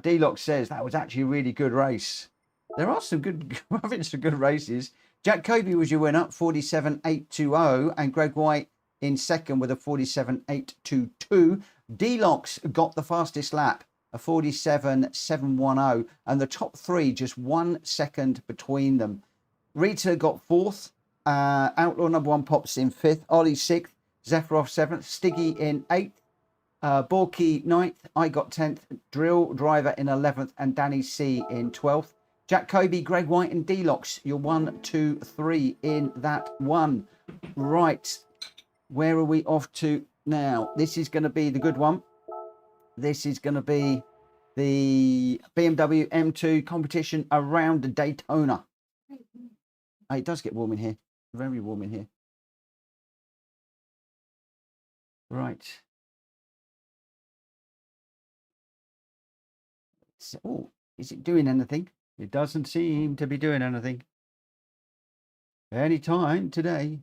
D-Lock says that was actually a really good race. There are some good, having some good races. Jack Kobe was your winner, 47.820, and Greg White in second with a 47.822. D-Lock's got the fastest lap, a 47.710, and the top three just 1 second between them. Rita got fourth, Outlaw number one Pops in fifth, Ollie sixth, Zephyroff seventh, Stiggy in eighth, Borky ninth, I got 10th, Drill Driver in 11th, and Danny C in 12th. Jack Kobe, Greg White, and D-Locks, your 1, 2, 3 in that one. Right, where are we off to now? This is going to be the good one. This is going to be the BMW M2 competition around Daytona. Oh, it does get warm in here. Very warm in here. Right. So, oh, is it doing anything? It doesn't seem to be doing anything. Any time today.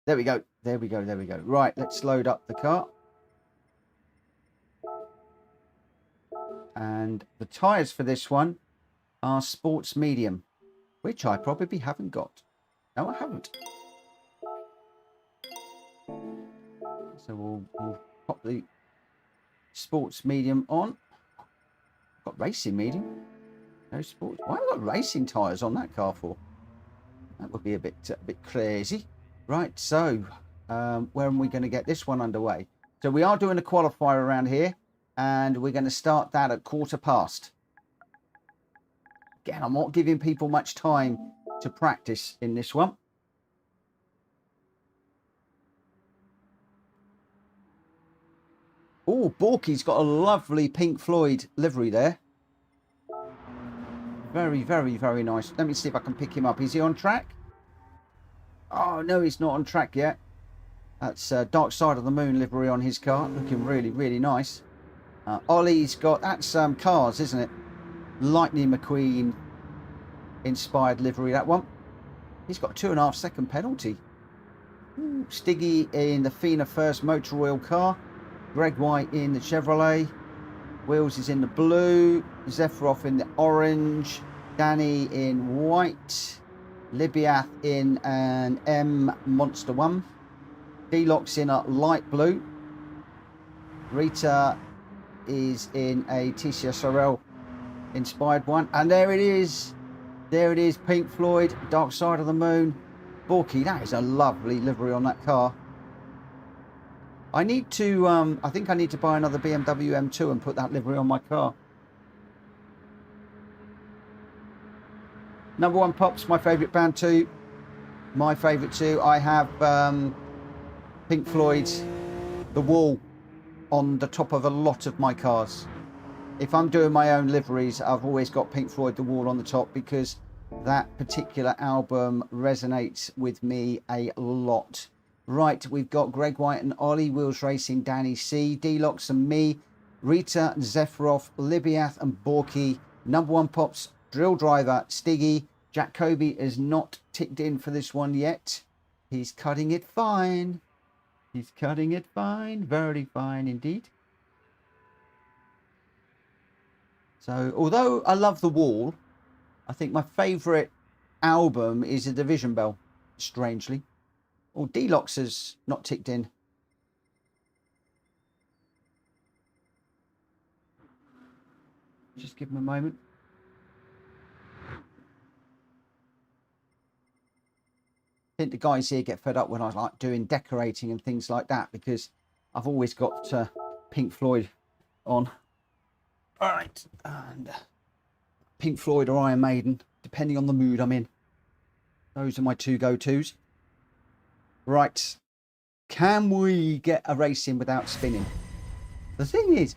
There we go. There we go. There we go. Right, let's load up the car. And the tyres for this one are sports medium, which I probably haven't got. No, I haven't. So we'll pop the sports medium on. Got racing medium. No sports. Why have I got racing tyres on that car for? That would be a bit crazy. Right, so where are we going to get this one underway? So we are doing a qualifier around here, and we're going to start that at 1:15. Again, I'm not giving people much time to practice in this one. Oh, Borky's got a lovely Pink Floyd livery there. Very, very, very nice. Let me see if I can pick him up. Is he on track? Oh, no, he's not on track yet. That's Dark Side of the Moon livery on his car. Looking really, really nice. Ollie's got, that's Cars, isn't it? Lightning McQueen inspired livery, that one. He's got a 2.5 second penalty. Ooh, Stiggy in the FINA First Motor Oil car. Greg White in the Chevrolet. Wheels is in the blue. Zephyroff in the orange. Danny in white. Libiath in an M Monster 1. D-Lock's in a light blue. Rita is in a TCSRL inspired one. And there it is. There it is. Pink Floyd, Dark Side of the Moon. Borky, that is a lovely livery on that car. I need to, I think I need to buy another BMW M2 and put that livery on my car. Number one Pops, my favourite band too. My favourite too. I have Pink Floyd's The Wall on the top of a lot of my cars. If I'm doing my own liveries, I've always got Pink Floyd The Wall on the top because that particular album resonates with me a lot. Right, we've got Greg White and Ollie, Wheels Racing, Danny C, D-Locks and me, Rita, Zephyroff, Libiath and Borky, number one Pops, Drill Driver, Stiggy. Jack Kobe is not ticked in for this one yet. He's cutting it fine. He's cutting it fine, very fine indeed. So, although I love The Wall, I think my favourite album is A Division Bell, strangely. Oh, D-Locks has not ticked in. Just give him a moment. I think the guys here get fed up when I like doing decorating and things like that because I've always got Pink Floyd on. All right, and Pink Floyd or Iron Maiden, depending on the mood I'm in. Those are my two go-tos. Right, can we get a race in without spinning? The thing is,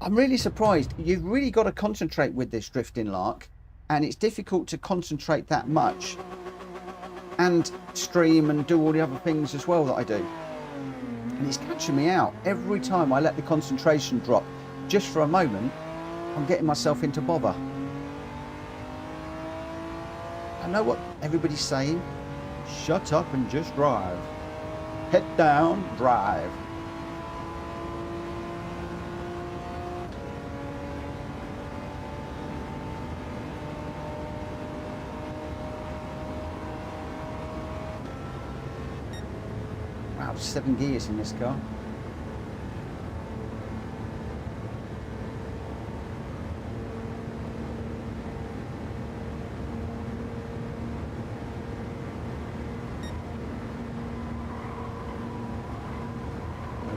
I'm really surprised. You've really got to concentrate with this drifting lark, and it's difficult to concentrate that much and stream and do all the other things as well that I do. And it's catching me out. Every time I let the concentration drop, just for a moment, I'm getting myself into bother. I know what everybody's saying. Shut up and just drive. Head down, drive. Wow, 7 gears in this car.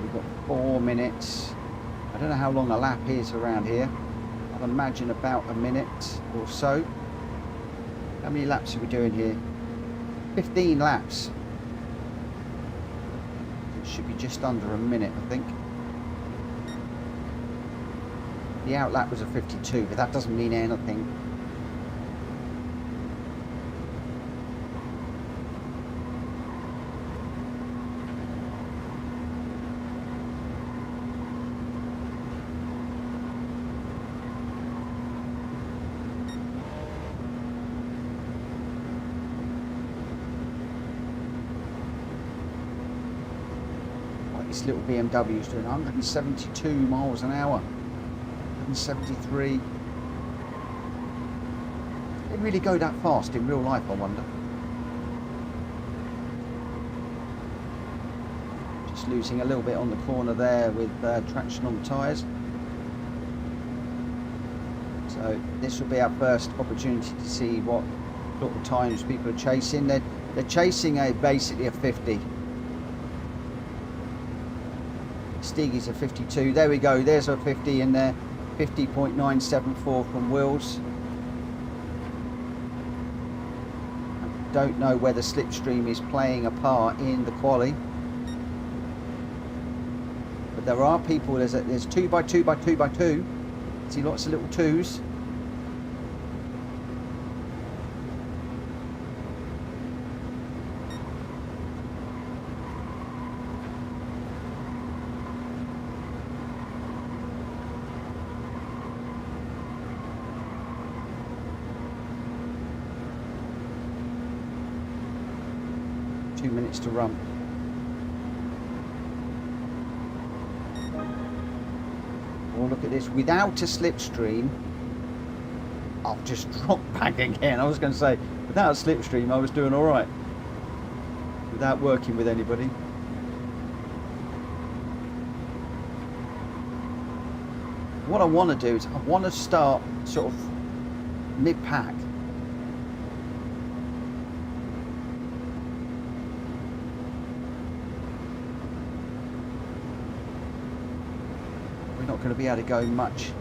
We've got 4 minutes. I don't know how long a lap is around here. I'd imagine about a minute or so. How many laps are we doing here? 15 laps. Should be just under a minute, I think. The out lap was a 52, but that doesn't mean anything. This little BMW is doing 172 miles an hour, 173. They really go that fast in real life, I wonder. Just losing a little bit on the corner there with traction on the tyres. So this will be our first opportunity to see what sort of times people are chasing. They're chasing basically a 50. Steegy's a 52. There we go. There's a 50 in there. 50.974 from Wills. I don't know whether slipstream is playing a part in the quali, but there are people. There's 2x2x2x2. See lots of little twos. Minutes to run. Oh, look at this. Without a slipstream, I've just dropped back again. I was going to say, without a slipstream, I was doing all right. Without working with anybody. What I want to do is I want to start sort of mid-pack. We're not going to be able to go much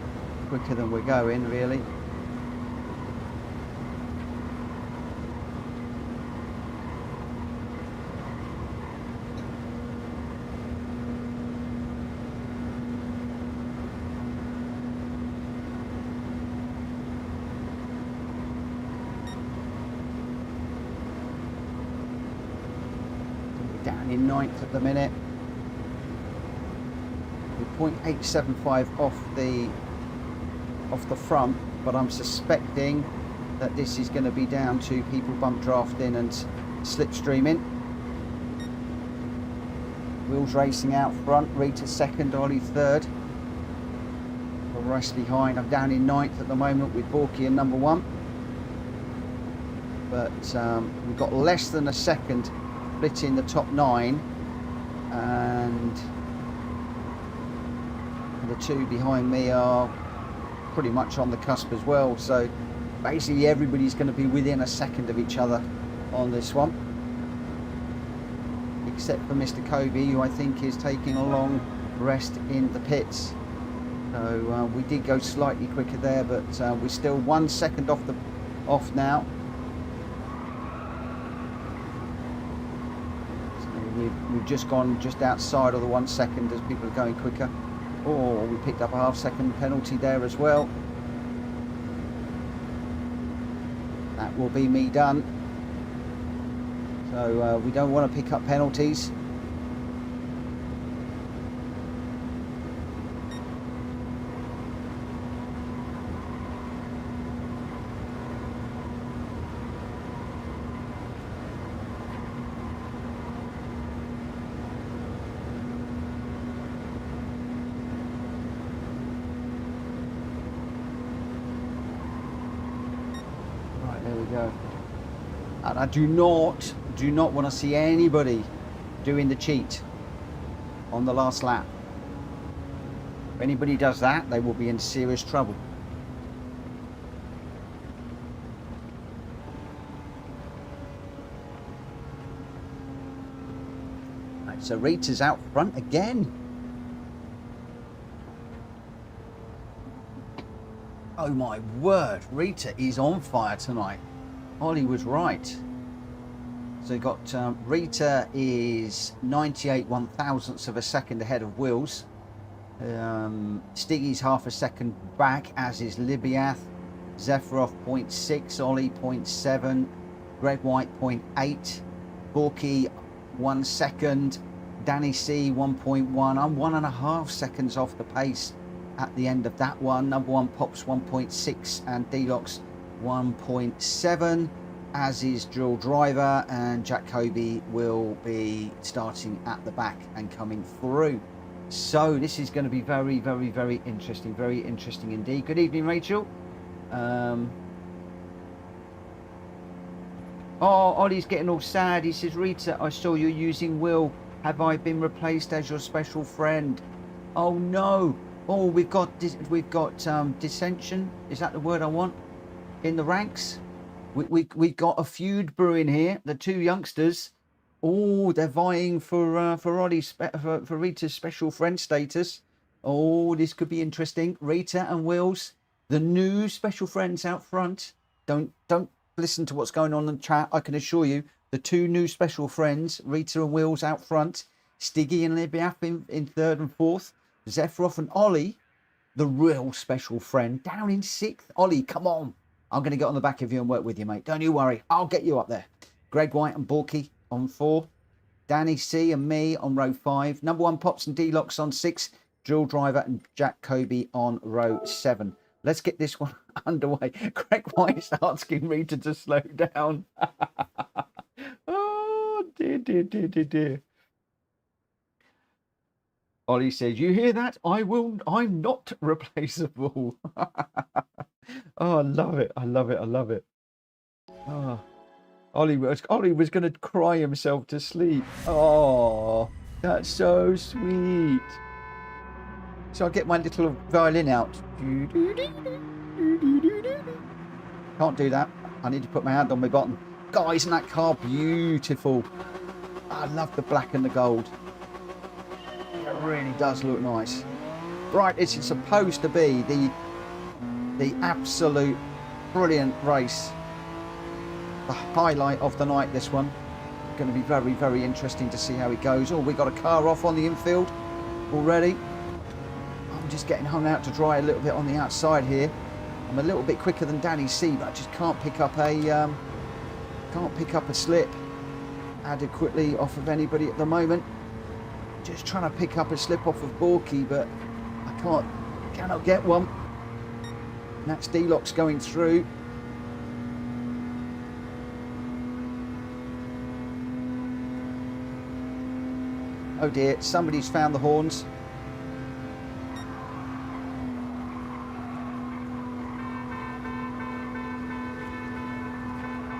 quicker than we're going, really. We're down in 9th at the minute. 0.875 off the front, but I'm suspecting that this is going to be down to people bump drafting and slipstreaming. Wheels racing out front, Rita second, Ollie third. The rest behind. I'm down in 9th at the moment with Borky in number 1. But we've got less than a second split in the top 9, and the 2 behind me are pretty much on the cusp as well. So basically everybody's going to be within a second of each other on this one, except for Mr. Kobe, who I think is taking a long rest in the pits. So we did go slightly quicker there, but we're still 1 second off now. So we've just gone just outside of the 1 second as people are going quicker. Oh, we picked up a half-second penalty there as well. That will be me done. So we don't want to pick up penalties. And I do not want to see anybody doing the cheat on the last lap. If anybody does that, they will be in serious trouble. Right, so Rita's out front again. Oh my word, Rita is on fire tonight. Ollie was right. So you got Rita is 98 1/1000ths of a second ahead of Wills. Stiggy's half a second back, as is Libiath. Zephyroff 0.6, Ollie 0.7, Greg White 0.8, Borky 1 second, Danny C 1.1. I'm 1.5 seconds off the pace at the end of that one. Number one Pops 1.6 and Deluxe 1.7, as is Drill Driver, and Jack Kobe will be starting at the back and coming through. So this is going to be very, very, very interesting. Very interesting indeed. Good evening, Rachel. Oh, Ollie's getting all sad. He says, Rita, I saw you using Will. Have I been replaced as your special friend? Oh no. Oh, we've got dissension. Is that the word I want? In the ranks. We've got a feud brewing here. The two youngsters. Oh, they're vying for Ollie's for Rita's special friend status. Oh, this could be interesting. Rita and Wills, the new special friends out front. Don't listen to what's going on in the chat. I can assure you, the two new special friends, Rita and Wills out front. Stiggy and Libiaf in third and fourth. Zephyroff and Ollie, the real special friend, down in sixth. Ollie, come on. I'm going to get on the back of you and work with you, mate. Don't you worry. I'll get you up there. Greg White and Borky on 4. Danny C and me on row 5. Number one Pops and Deluxe on 6. Drill Driver and Jack Kobe on row 7. Let's get this one underway. Greg White's asking Rita to slow down. Oh, dear. Ollie says, you hear that? I'm not replaceable. Oh, I love it. Oh, Ollie was going to cry himself to sleep. Oh, that's so sweet. So I'll get my little violin out. Can't do that. I need to put my hand on my button. God, isn't that car beautiful? I love the black and the gold. It really does look nice. Right, this is supposed to be the absolute brilliant race. The highlight of the night, this one. Going to be very, very interesting to see how it goes. Oh, we got a car off on the infield already. I'm just getting hung out to dry a little bit on the outside here. I'm a little bit quicker than Danny C, but I just can't pick up a slip adequately off of anybody at the moment. Just trying to pick up a slip off of Borky, but I cannot get one. And that's Deluxe going through. Oh dear, somebody's found the horns.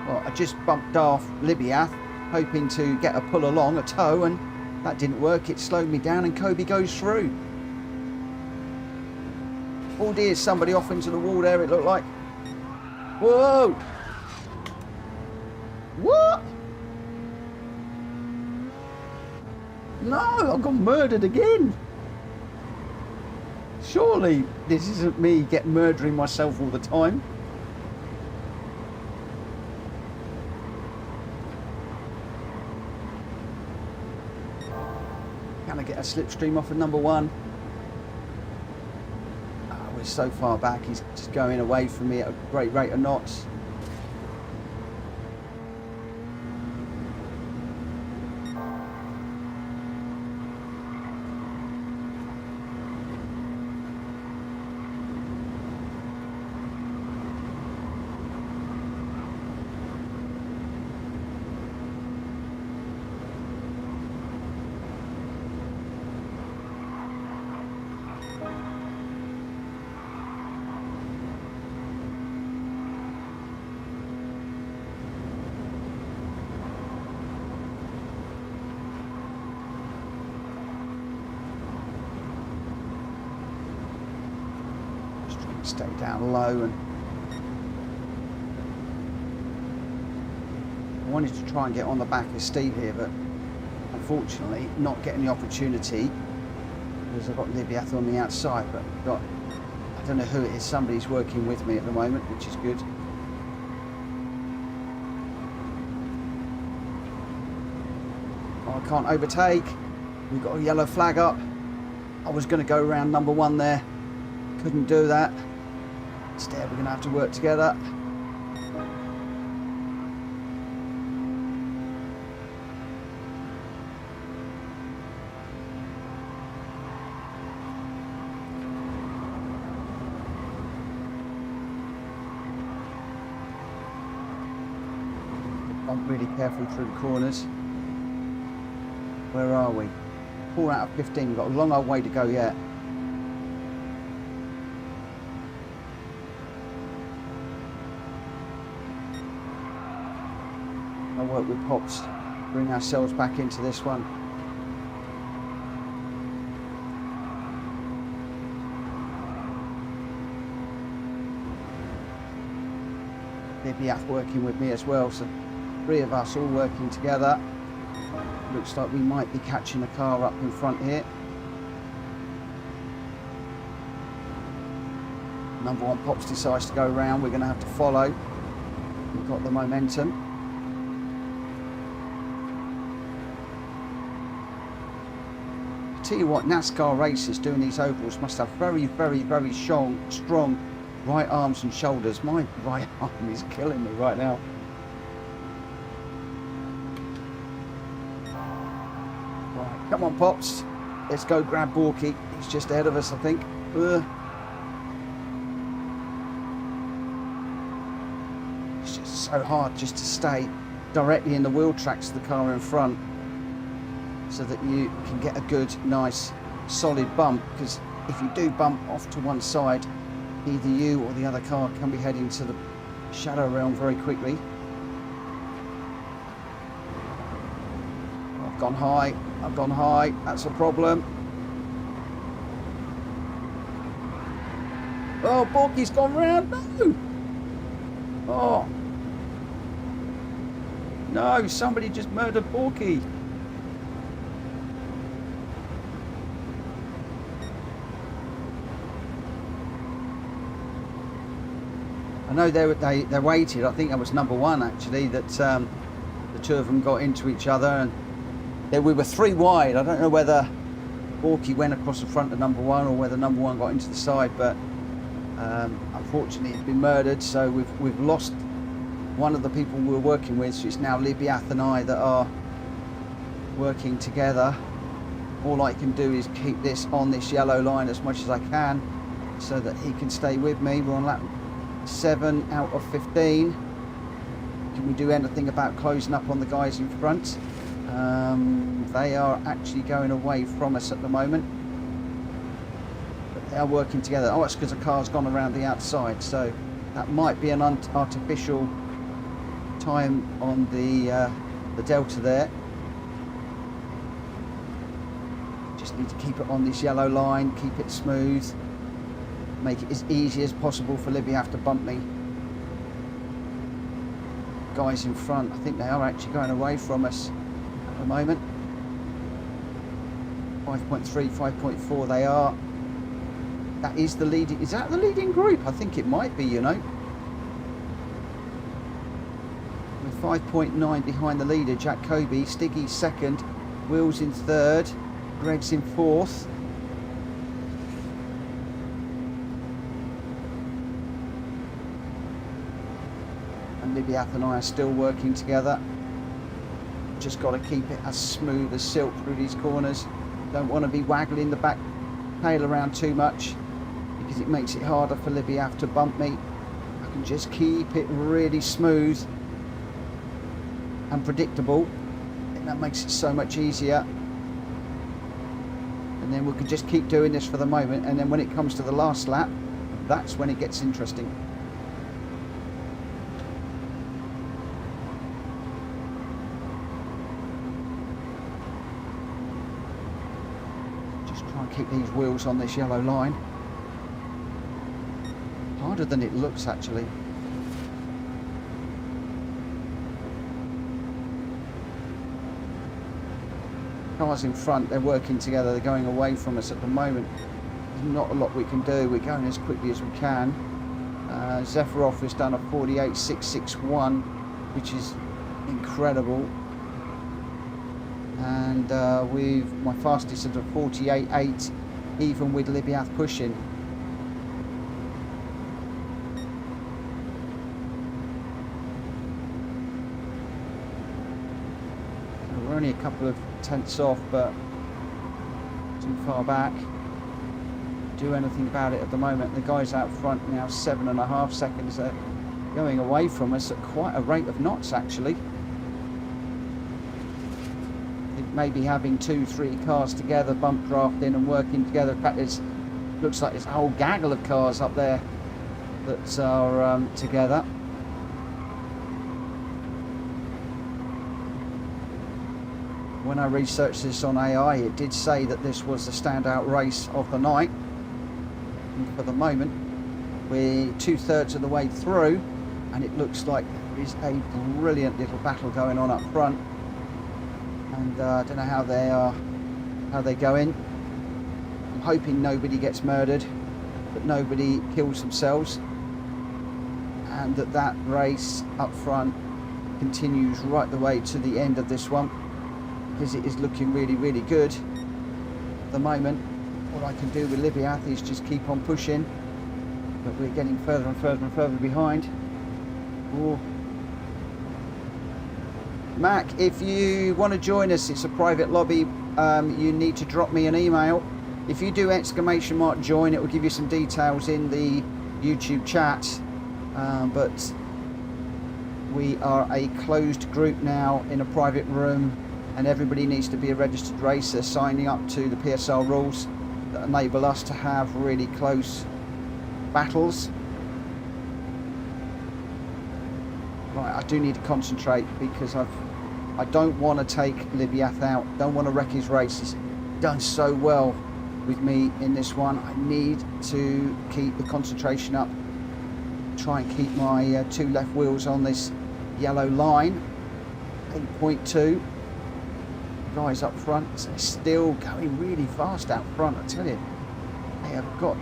Well, I just bumped off Libiath, hoping to get a pull along, a tow, and that didn't work. It slowed me down and Kobe goes through. Oh dear, somebody off into the wall there, it looked like. Whoa! What? No, I got murdered again. Surely this isn't me murdering myself all the time. Can I get a slipstream off of number one? Oh, we're so far back. He's just going away from me at a great rate of knots. Stay down low. And I wanted to try and get on the back of Steve here, but unfortunately not getting the opportunity because I've got Libiath on the outside, but I don't know who it is. Somebody's working with me at the moment, which is good. Oh, I can't overtake. We've got a yellow flag up. I was going to go around number one there. Couldn't do that. Instead, we're going to have to work together. I'm really carefully through the corners. Where are we? 4 out of 15. We've got a long old way to go yet. I'll work with Pops, bring ourselves back into this one. Libiath working with me as well, so 3 of us all working together. Looks like we might be catching the car up in front here. Number one Pops decides to go round. We're going to have to follow. We've got the momentum. I tell you what, NASCAR racers doing these ovals must have very, very, very strong right arms and shoulders. My right arm is killing me right now. Right, come on, Pops. Let's go grab Borky. He's just ahead of us, I think. It's just so hard just to stay directly in the wheel tracks of the car in front so that you can get a good, nice, solid bump, because if you do bump off to one side, either you or the other car can be heading to the shadow realm very quickly. I've gone high, that's a problem. Oh, Borky's gone round, no! Oh. No, somebody just murdered Borky. I know they waited. I think that was number one actually, that the 2 of them got into each other, and we were 3 wide. I don't know whether Borky went across the front of number one or whether number one got into the side, but unfortunately he's been murdered, so we've lost one of the people we were working with. So it's now Libiath and I that are working together. All I can do is keep this on this yellow line as much as I can so that he can stay with me. We're on lap 7 out of 15. Can we do anything about closing up on the guys in front? They are actually going away from us at the moment, but they are working together. Oh, it's because a car's gone around the outside, so that might be an artificial time on the delta there. Just need to keep it on this yellow line, keep it smooth, make it as easy as possible for Libiath to bump me. Guys in front, I think they are actually going away from us at the moment. 5.3, 5.4 they are. That is the leading, is that the leading group? I think it might be, you know. We're 5.9 behind the leader, Jack Kobe. Stiggy's second, Will's in third, Greg's in fourth. And Libiath and I are still working together. Just got to keep it as smooth as silk through these corners. Don't want to be waggling the back tail around too much, because it makes it harder for Libiath to bump me. I can just keep it really smooth and predictable, and that makes it so much easier. And then we can just keep doing this for the moment, and then when it comes to the last lap, that's when it gets interesting. Just try and keep these wheels on this yellow line. harder than it looks actually. Cars in front, they're working together, they're going away from us at the moment. There's not a lot we can do, we're going as quickly as we can. Zephyroff has done a 48.661, which is incredible. And my fastest is a 48.8, even with Libiath pushing. So we're only a couple of tenths off, but too far back. Do anything about it at the moment. The guys out front now 7.5 seconds. They're going away from us at quite a rate of knots actually. Maybe having 2-3 cars together, bump drafting and working together. In fact, it looks like there's a whole gaggle of cars up there that are together. When I researched this on AI, it did say that this was the standout race of the night. And for the moment, we're 2/3 of the way through, and it looks like there is a brilliant little battle going on up front. And I don't know how they go in. I'm hoping nobody gets murdered, that nobody kills themselves, and that race up front continues right the way to the end of this one, because it is looking really, really good at the moment. What I can do with Libiath is just keep on pushing, but we're getting further and further and further behind. Ooh. Mac, if you want to join us, it's a private lobby. You need to drop me an email. If you do !join, it will give you some details in the YouTube chat. But we are a closed group now in a private room, and everybody needs to be a registered racer, signing up to the PSR rules that enable us to have really close battles. Right, I do need to concentrate because I don't want to take Libiath out. Don't want to wreck his race. He's done so well with me in this one. I need to keep the concentration up. Try and keep my 2 left wheels on this yellow line. 8.2. Guys up front, they're still going really fast out front. I tell you, they have got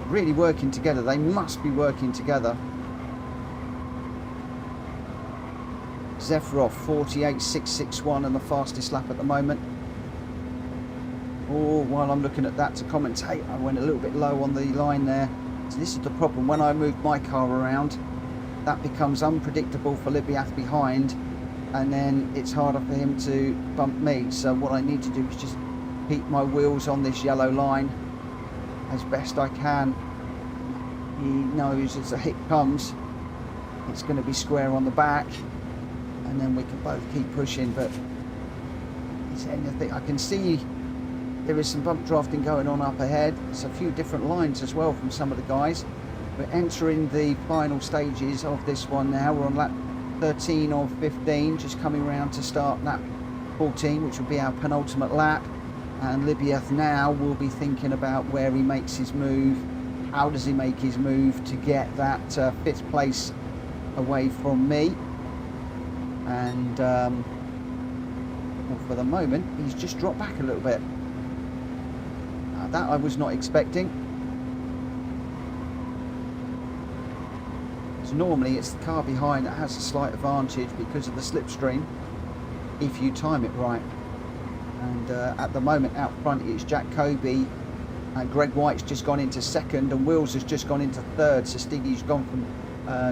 really working together. They must be working together. Zephyroff 48.661 and the fastest lap at the moment. Oh, while I'm looking at that to commentate, I went a little bit low on the line there. So this is the problem. When I move my car around, that becomes unpredictable for Libiath behind, and then it's harder for him to bump me. So what I need to do is just keep my wheels on this yellow line as best I can. He knows as the hit comes, it's going to be square on the back, and then we can both keep pushing. But it's anything. I can see there is some bump drafting going on up ahead. It's a few different lines as well from some of the guys. We're entering the final stages of this one now. We're on lap 13 of 15, just coming around to start lap 14, which will be our penultimate lap. And Libiath now will be thinking about where he makes his move. How does he make his move to get that 5th place away from me? And well, for the moment, he's just dropped back a little bit. That I was not expecting. So normally it's the car behind that has a slight advantage because of the slipstream, if you time it right. And at the moment out front it's Jack Kobe, and Gr.x just gone into 2nd, and Wills has just gone into 3rd. So Stiggy's gone from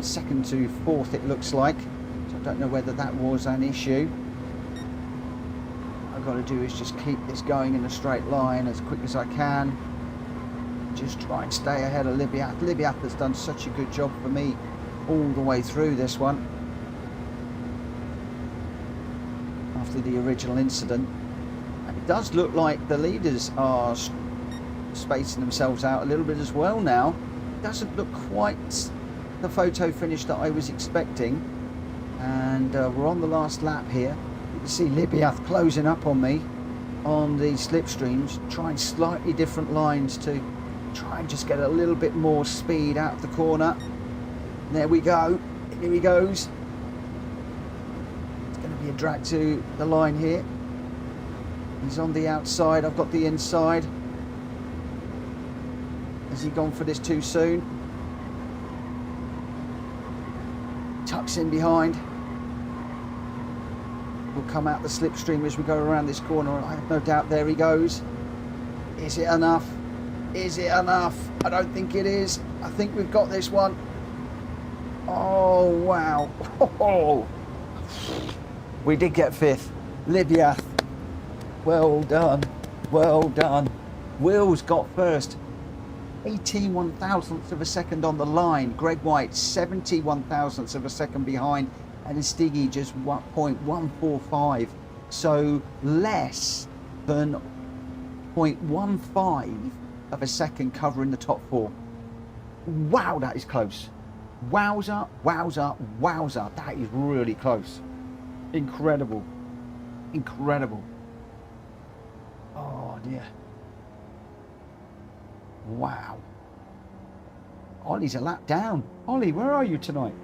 2nd to 4th, it looks like. So I don't know whether that was an issue. I've got to do is just keep this going in a straight line as quick as I can. Just try and stay ahead of Libiath. Libiath has done such a good job for me all the way through this one after the original incident. And it does look like the leaders are spacing themselves out a little bit as well now. It doesn't look quite the photo finish that I was expecting. And we're on the last lap here. You can see Libiath closing up on me on the slipstreams, trying slightly different lines to Try and just get a little bit more speed out of the corner. There we go. Here he goes. It's going to be a drag to the line here. He's on the outside. I've got the inside. Has he gone for this too soon? Tucks in behind. We'll come out the slipstream as we go around this corner. I have no doubt. There he goes. Is it enough? Is it enough? I don't think it is. I think we've got this one. Oh, wow. Oh. We did get fifth. Libya. Well done. Well done. Will's got first. 18 thousandths of a second on the line. Greg White, 71 thousandths of a second behind. And Stiggy just 1.145. So less than 0.15 of a second covering the top four. Wow, that is close. Wowza, wowza, wowza. That is really close. Incredible. Incredible. Oh dear. Wow. Ollie's a lap down. Ollie, where are you tonight?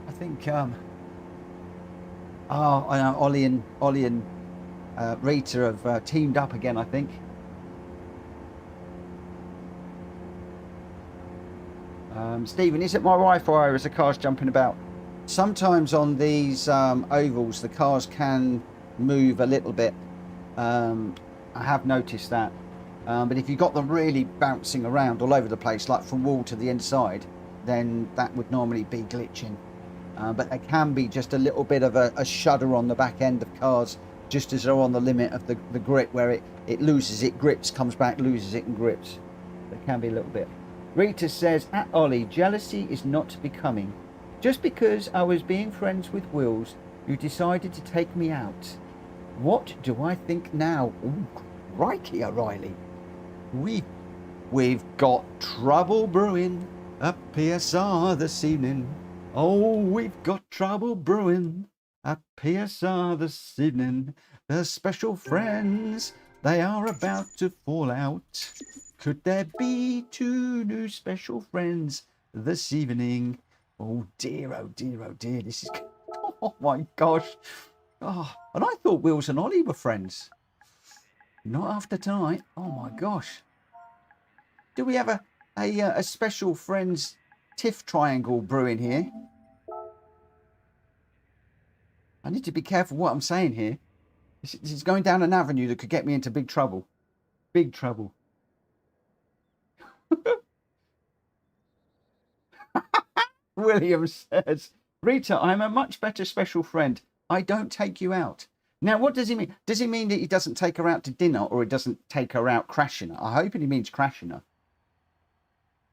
I think I know Ollie and Rita have teamed up again, I think. Stephen, is it my Wi-Fi or is the cars jumping about? Sometimes on these ovals, the cars can move a little bit. I have noticed that. But if you've got them really bouncing around all over the place, like from wall to the inside, then that would normally be glitching. But there can be just a little bit of a shudder on the back end of cars, just as they're on the limit of the grip, where it loses it, grips, comes back, loses it and grips. There can be a little bit. Rita says, at Ollie, jealousy is not becoming. Just because I was being friends with Wills, you decided to take me out. What do I think now? Ooh, crikey, O'Reilly. We've got trouble brewing at PSR this evening. Oh, we've got trouble brewing at PSR this evening. The special friends, they are about to fall out. Could there be two new special friends this evening? Oh dear, oh dear, oh dear. This is... Oh my gosh. Oh, and I thought Wills and Ollie were friends. Not after tonight. Oh my gosh. Do we have a special friends tiff triangle brewing here? I need to be careful what I'm saying here. This is going down an avenue that could get me into big trouble. Big trouble. William says, Rita, I'm a much better special friend. I don't take you out. Now, what does he mean? Does he mean that he doesn't take her out to dinner, or he doesn't take her out crashing her? I hope he means crashing her.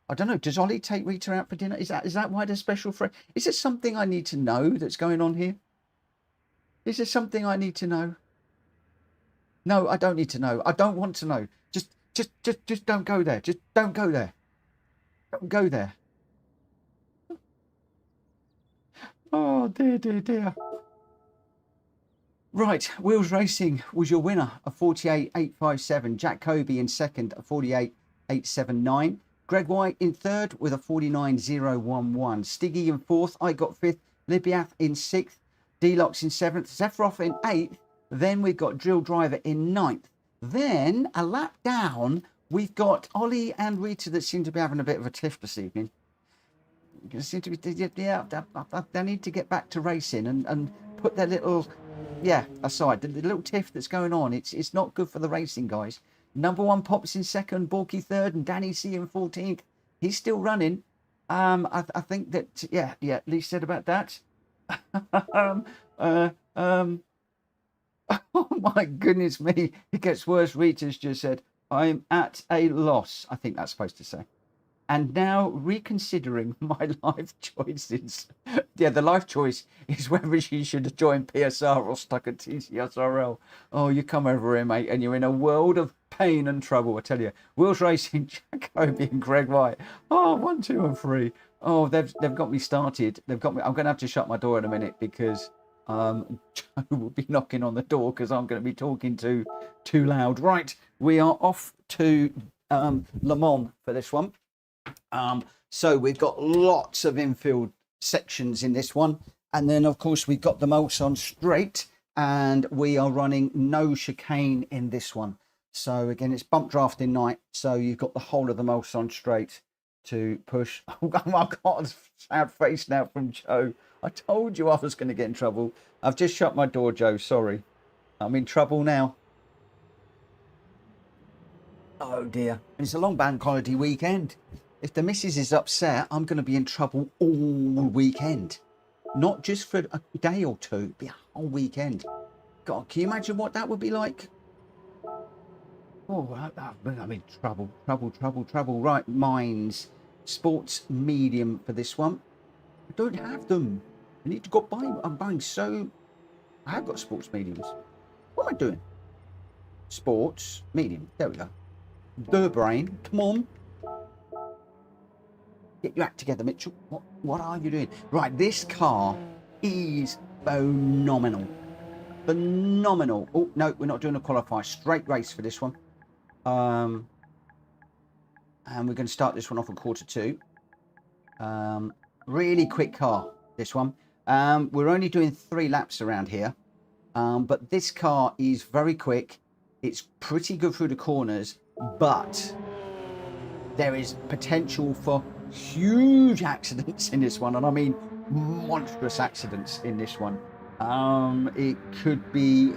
I don't know. Does Ollie take Rita out for dinner? Is that why they're special friends? Is there something I need to know that's going on here? Is there something I need to know? No, I don't need to know. I don't want to know. Just don't go there. Just don't go there. Don't go there. Oh, dear, dear, dear. Right, Wheels Racing was your winner, a 48.857. Jack Kobe in second, a 48.879. Greg White in third with a 49.011. Stiggy in fourth. I got fifth. Libiath in sixth. Deluxe in seventh. Sephiroth in eighth. Then we've got Drill Driver in ninth. Then a lap down, we've got Ollie and Rita that seem to be having a bit of a tiff this evening. They seem to be, yeah, they need to get back to racing and put their little, aside. The little tiff that's going on, it's not good for the racing guys. Number one Pops in second, Borky third, and Danny C in 14th. He's still running. I think that, at least said about that. Oh my goodness me, it gets worse. Rita's just said, I'm at a loss. I think that's supposed to say. And now reconsidering my life choices. Yeah, the life choice is whether she should have joined PSR or stuck at TCSRL. Oh, you come over here, mate, and you're in a world of pain and trouble, I tell you. Wheels Racing, Jack Obi and Greg White. Oh, 1, 2, and 3. Oh, they've got me started. They've got me. I'm going to have to shut my door in a minute because Joe will be knocking on the door because I'm going to be talking too loud. Right, we are off to Le Mans for this one. So we've got lots of infield sections in this one, and then of course we've got the Mulsanne straight, and we are running no chicane in this one. So again, it's bump drafting night, so you've got the whole of the Mulsanne straight to push. Oh, I've got a sad face now from Joe. I told you I was going to get in trouble. I've just shut my door, Joe. Sorry. I'm in trouble now. Oh, dear. And it's a long bank holiday weekend. If the missus is upset, I'm going to be in trouble all weekend. Not just for a day or two. It'll be a whole weekend. God, can you imagine what that would be like? Oh, I'm in trouble. Right, mines. Sports medium for this one. I don't have them. I need to go buy. I'm buying so. I have got sports mediums. What am I doing? Sports medium. There we go. The brain. Come on. Get your act together, Mitchell. What are you doing? Right, this car is phenomenal. Phenomenal. Oh, no, we're not doing a qualifier. Straight race for this one. And we're going to start this one off at Q2. Really quick car, this one. We're only doing 3 laps around here. But this car is very quick. It's pretty good through the corners, but there is potential for huge accidents in this one. And I mean monstrous accidents in this one. It could be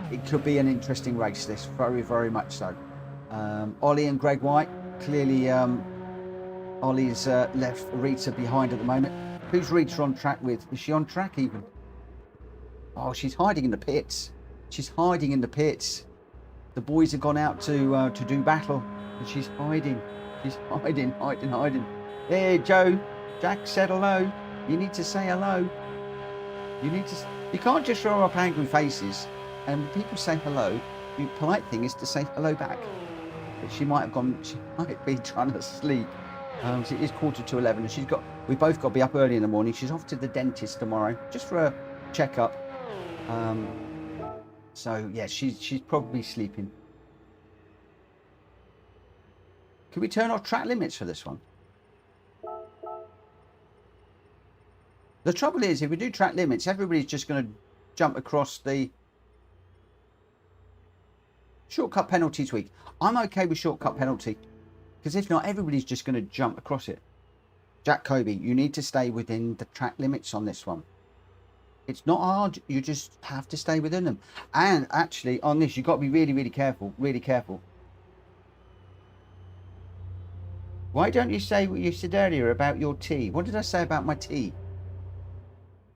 an interesting race, this. Very, very much so. Ollie and Greg White. Clearly, Ollie's left Rita behind at the moment. Who's Rita on track with? Is she on track even? Oh, she's hiding in the pits. She's hiding in the pits. The boys have gone out to do battle, and she's hiding. She's hiding. Hey, Joe. Jack said hello. You need to say hello. You can't just throw up angry faces. And when people say hello, the polite thing is to say hello back. But she might be trying to sleep. So it is 11:15, and we both got to be up early in the morning. She's off to the dentist tomorrow, just for a checkup. So yeah, she's probably sleeping. Can we turn off track limits for this one? The trouble is, if we do track limits, everybody's just going to jump across the shortcut penalties week. I'm okay with shortcut penalty, because if not, everybody's just going to jump across it. Jack Kobe, you need to stay within the track limits on this one. It's not hard. You just have to stay within them. And actually, on this, you've got to be really, really careful. Really careful. Why don't you say what you said earlier about your tea? What did I say about my tea?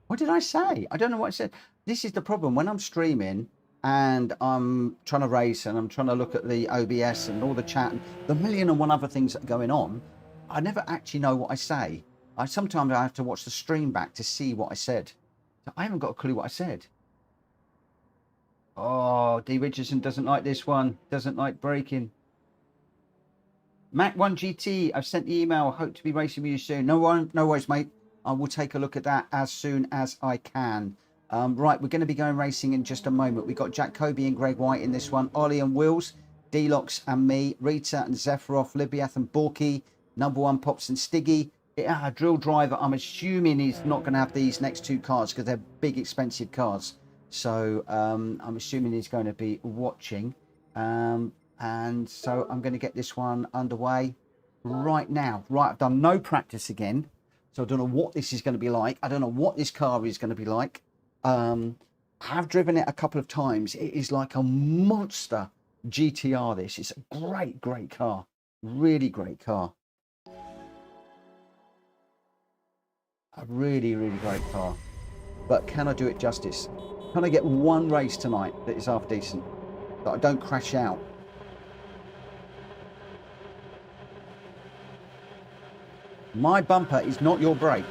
What did I say? I don't know what I said. This is the problem. When I'm streaming and I'm trying to race and I'm trying to look at the OBS and all the chat and the million and one other things that are going on, I never actually know what I say. Sometimes I have to watch the stream back to see what I said. So I haven't got a clue what I said. Oh, D. Richardson doesn't like this one. Doesn't like braking. Mac 1 GT, I've sent the email. I hope to be racing with you soon. No worries, mate. I will take a look at that as soon as I can. Right, we're going to be going racing in just a moment. We've got Jack Kobe and Greg White in this one. Ollie and Wills, Delox and me, Rita and Zephyroff, Libiath and Borky, number 1 Pops and Stiggy. Drill Driver, I'm assuming he's not going to have these next 2 cars because they're big, expensive cars. So I'm assuming he's going to be watching. And so I'm going to get this one underway right now. Right, I've done no practice again. So I don't know what this is going to be like. I don't know what this car is going to be like. I have driven it a couple of times. It is like a monster GTR, this. It's a great, great car. Really great car. A really, really great car. But can I do it justice? Can I get one race tonight that is half decent? That I don't crash out? My bumper is not your brake.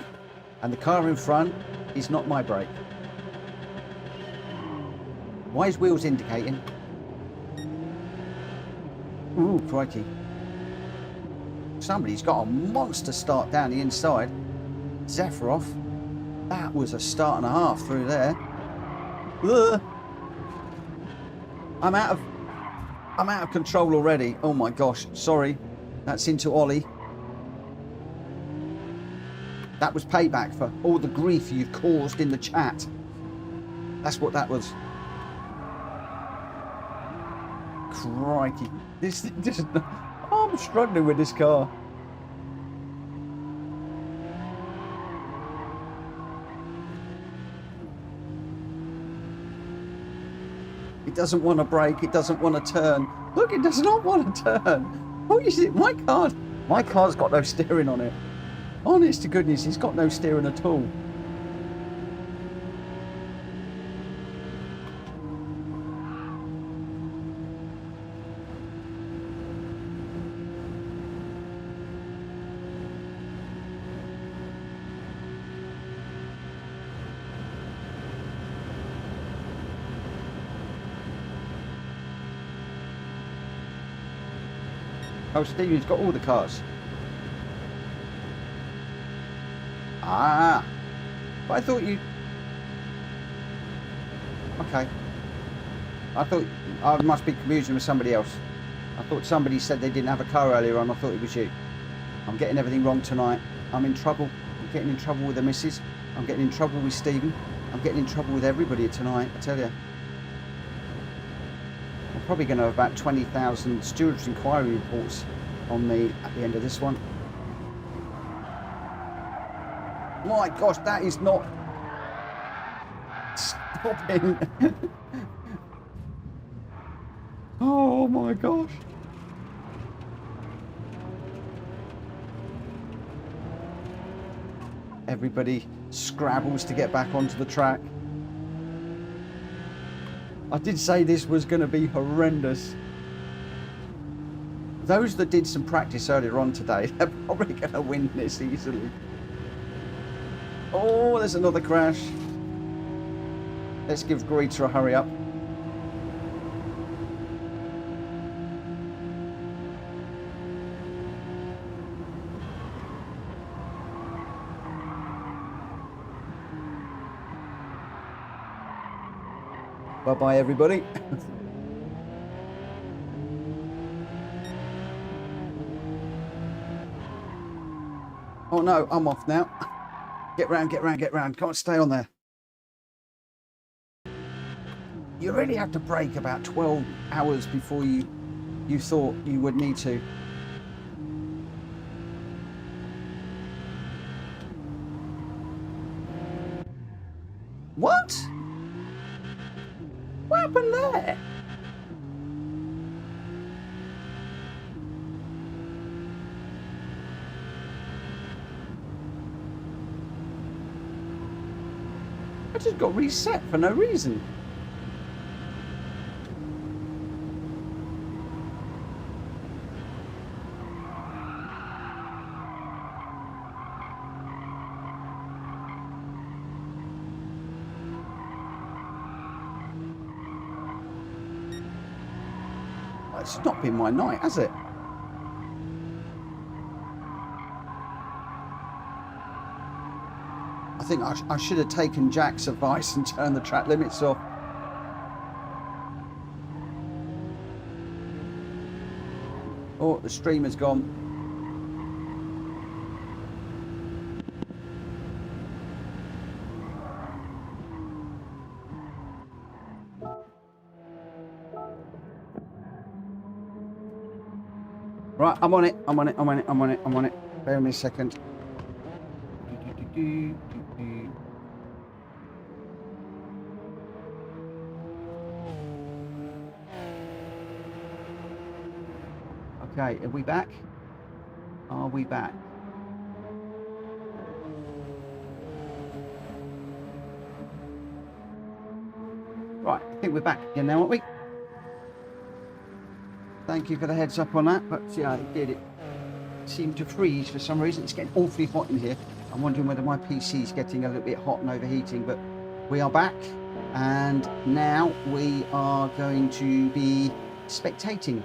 And the car in front is not my brake. Why is wheels indicating? Ooh, crikey. Somebody's got a monster start down the inside. Zephyroff. That was a start and a half through there. Ugh. I'm out of control already. Oh my gosh, sorry. That's into Ollie. That was payback for all the grief you've caused in the chat. That's what that was. Crikey. This just, I'm struggling with this car. It doesn't want to brake. It doesn't want to turn. Look, it does not want to turn. What is it? My car's got no steering on it. Honest to goodness, it's got no steering at all. Oh, Stevie's got all the cars. Ah, but I thought you... Okay. I thought I must be confusing with somebody else. I thought somebody said they didn't have a car earlier on. I thought it was you. I'm getting everything wrong tonight. I'm in trouble. I'm getting in trouble with the missus. I'm getting in trouble with Stephen. I'm getting in trouble with everybody tonight, I tell you. I'm probably going to have about 20,000 stewards inquiry reports on me at the end of this one. My gosh, that is not stopping. Oh my gosh. Everybody scrabbles to get back onto the track. I did say this was going to be horrendous. Those that did some practice earlier on today, they're probably going to win this easily. Oh, there's another crash. Let's give Gr.x a hurry up. Bye-bye, everybody. Oh no, I'm off now. Get round, get round, get round. Can't stay on there. You really have to brake about 12 hours before you thought you would need to. What? What happened there? I just got reset for no reason. It's not been my night, has it? I think I should have taken Jack's advice and turned the track limits off. Oh, the streamer's gone. Right, I'm on it. I'm on it. I'm on it. I'm on it. I'm on it. Bear with me a second. Okay, are we back? Are we back? Right, I think we're back again now, aren't we? Thank you for the heads up on that, but yeah, it did. It seemed to freeze for some reason. It's getting awfully hot in here. I'm wondering whether my PC is getting a little bit hot and overheating, but we are back. And now we are going to be spectating.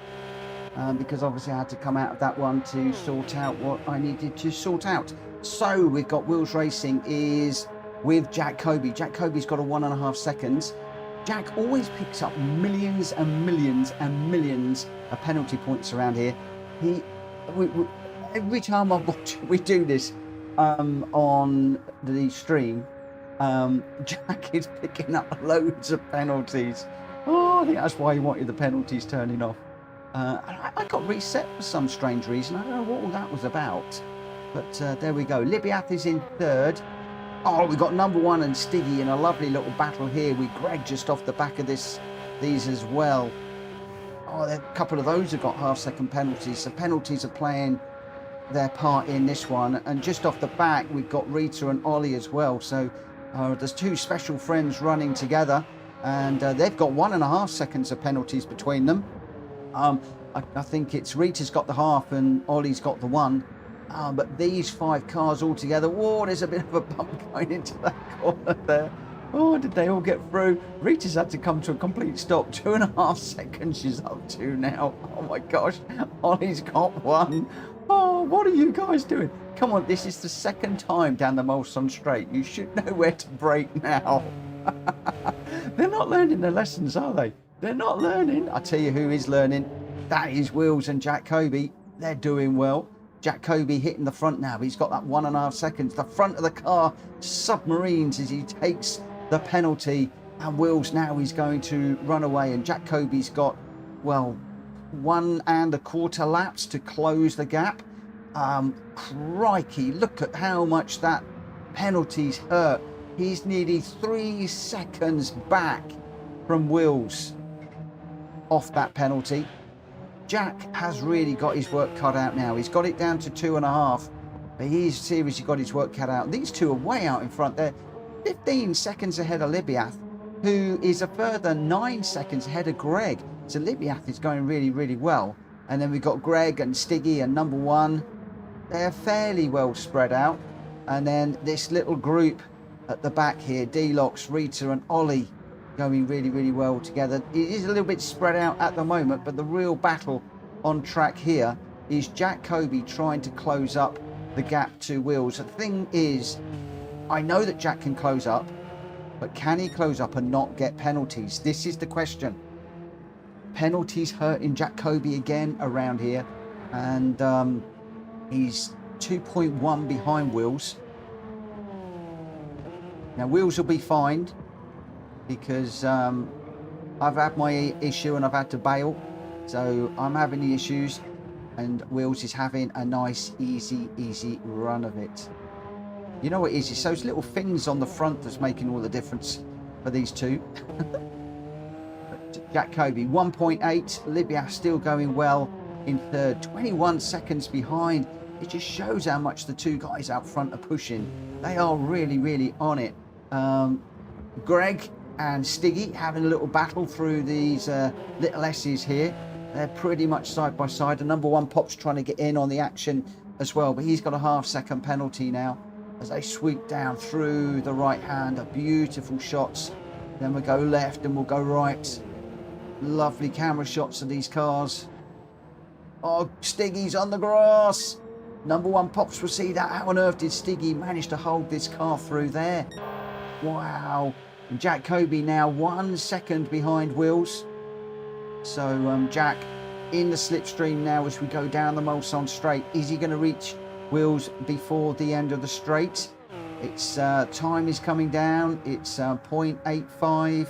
Because obviously I had to come out of that one to sort out what I needed to sort out. So we've got Wheels Racing is with Jack Kobe. Jack Kobe's got a 1.5 seconds. Jack always picks up millions and millions and millions of penalty points around here. Every time I watch, we do this on the stream. Jack is picking up loads of penalties. Oh, I think that's why he wanted the penalties turning off. I got reset for some strange reason. I don't know what all that was about. But there we go. Libiath is in third. Oh, we got number one and Stiggy in a lovely little battle here with Greg just off the back of these as well. Oh, a couple of those have got half-second penalties. So penalties are playing their part in this one. And just off the back, we've got Rita and Ollie as well. So there's two special friends running together. And they've got 1.5 seconds of penalties between them. I think it's Rita's got the half and Ollie's got the 1. But these 5 cars all together, whoa, there's a bit of a bump going into that corner there. Oh, did they all get through? Rita's had to come to a complete stop. 2.5 seconds she's up to now. Oh my gosh, Ollie's got 1. Oh, what are you guys doing? Come on, this is the second time down the Mulsanne Straight. You should know where to brake now. They're not learning their lessons, are they? They're not learning. I tell you who is learning. That is Wills and Jack Kobe. They're doing well. Jack Kobe hitting the front now. He's got that 1.5 seconds. The front of the car submarines as he takes the penalty. And Wills now is going to run away. And Jack Kobe's got, well, 1.25 laps to close the gap. Crikey, look at how much that penalty's hurt. He's nearly 3 seconds back from Wills off that penalty. Jack has really got his work cut out now. He's got it down to 2.5, but he's seriously got his work cut out. These two are way out in front. They're 15 seconds ahead of Libiath, who is a further 9 seconds ahead of Greg. So Libiath is going really, really well. And then we've got Greg and Stiggy and number 1. They're fairly well spread out. And then this little group at the back here, D-Lox, Rita and Ollie, going really, really well together. It is a little bit spread out at the moment, but the real battle on track here is Jack Kobe trying to close up the gap to Wills. The thing is, I know that Jack can close up, but can he close up and not get penalties? This is the question. Penalties hurting Jack Kobe again around here, and he's 2.1 behind Wills. Now Wills will be fined because I've had my issue and I've had to bail, so I'm having the issues, and Wills is having a nice easy run of it. You know what it is? It's those little things on the front that's making all the difference for these two. Jack Kobe 1.8, Libiath still going well in third, 21 seconds behind. It just shows how much the two guys out front are pushing. They are really on it. Greg and Stiggy having a little battle through these little S's here. They're pretty much side by side. The number 1 Pop's trying to get in on the action as well, but he's got a half-second penalty now as they sweep down through the right hand. Beautiful shots. Then we'll go left and we'll go right. Lovely camera shots of these cars. Oh, Stiggy's on the grass. Number 1 Pops will see that. How on earth did Stiggy manage to hold this car through there? Wow. And Jack Kobe now 1 second behind Wills. So Jack in the slipstream now as we go down the Mulsanne Straight. Is he going to reach Wills before the end of the straight? It's time is coming down. It's 0.85,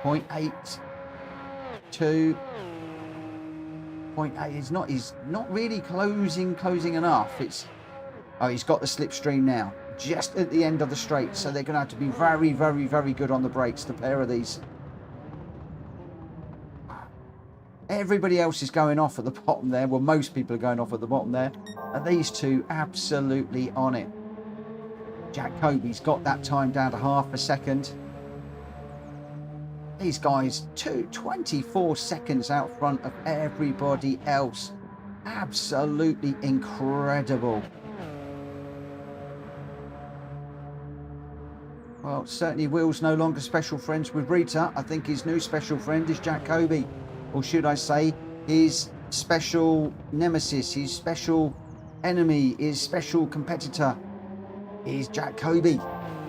0.82, 0.8. He's not really closing enough. He's got the slipstream now, just at the end of the straight. So they're going to have to be very good on the brakes, the pair of these. Everybody else is going off at the bottom there. Well, most people are going off at the bottom there. And these two absolutely on it. Jack Kobe's got that time down to half a second. These guys, 24 seconds out front of everybody else. Absolutely incredible. Well, certainly Will's no longer special friends with Rita. I think his new special friend is Jack Kobe. Or should I say, his special nemesis, his special enemy, his special competitor is Jacoby.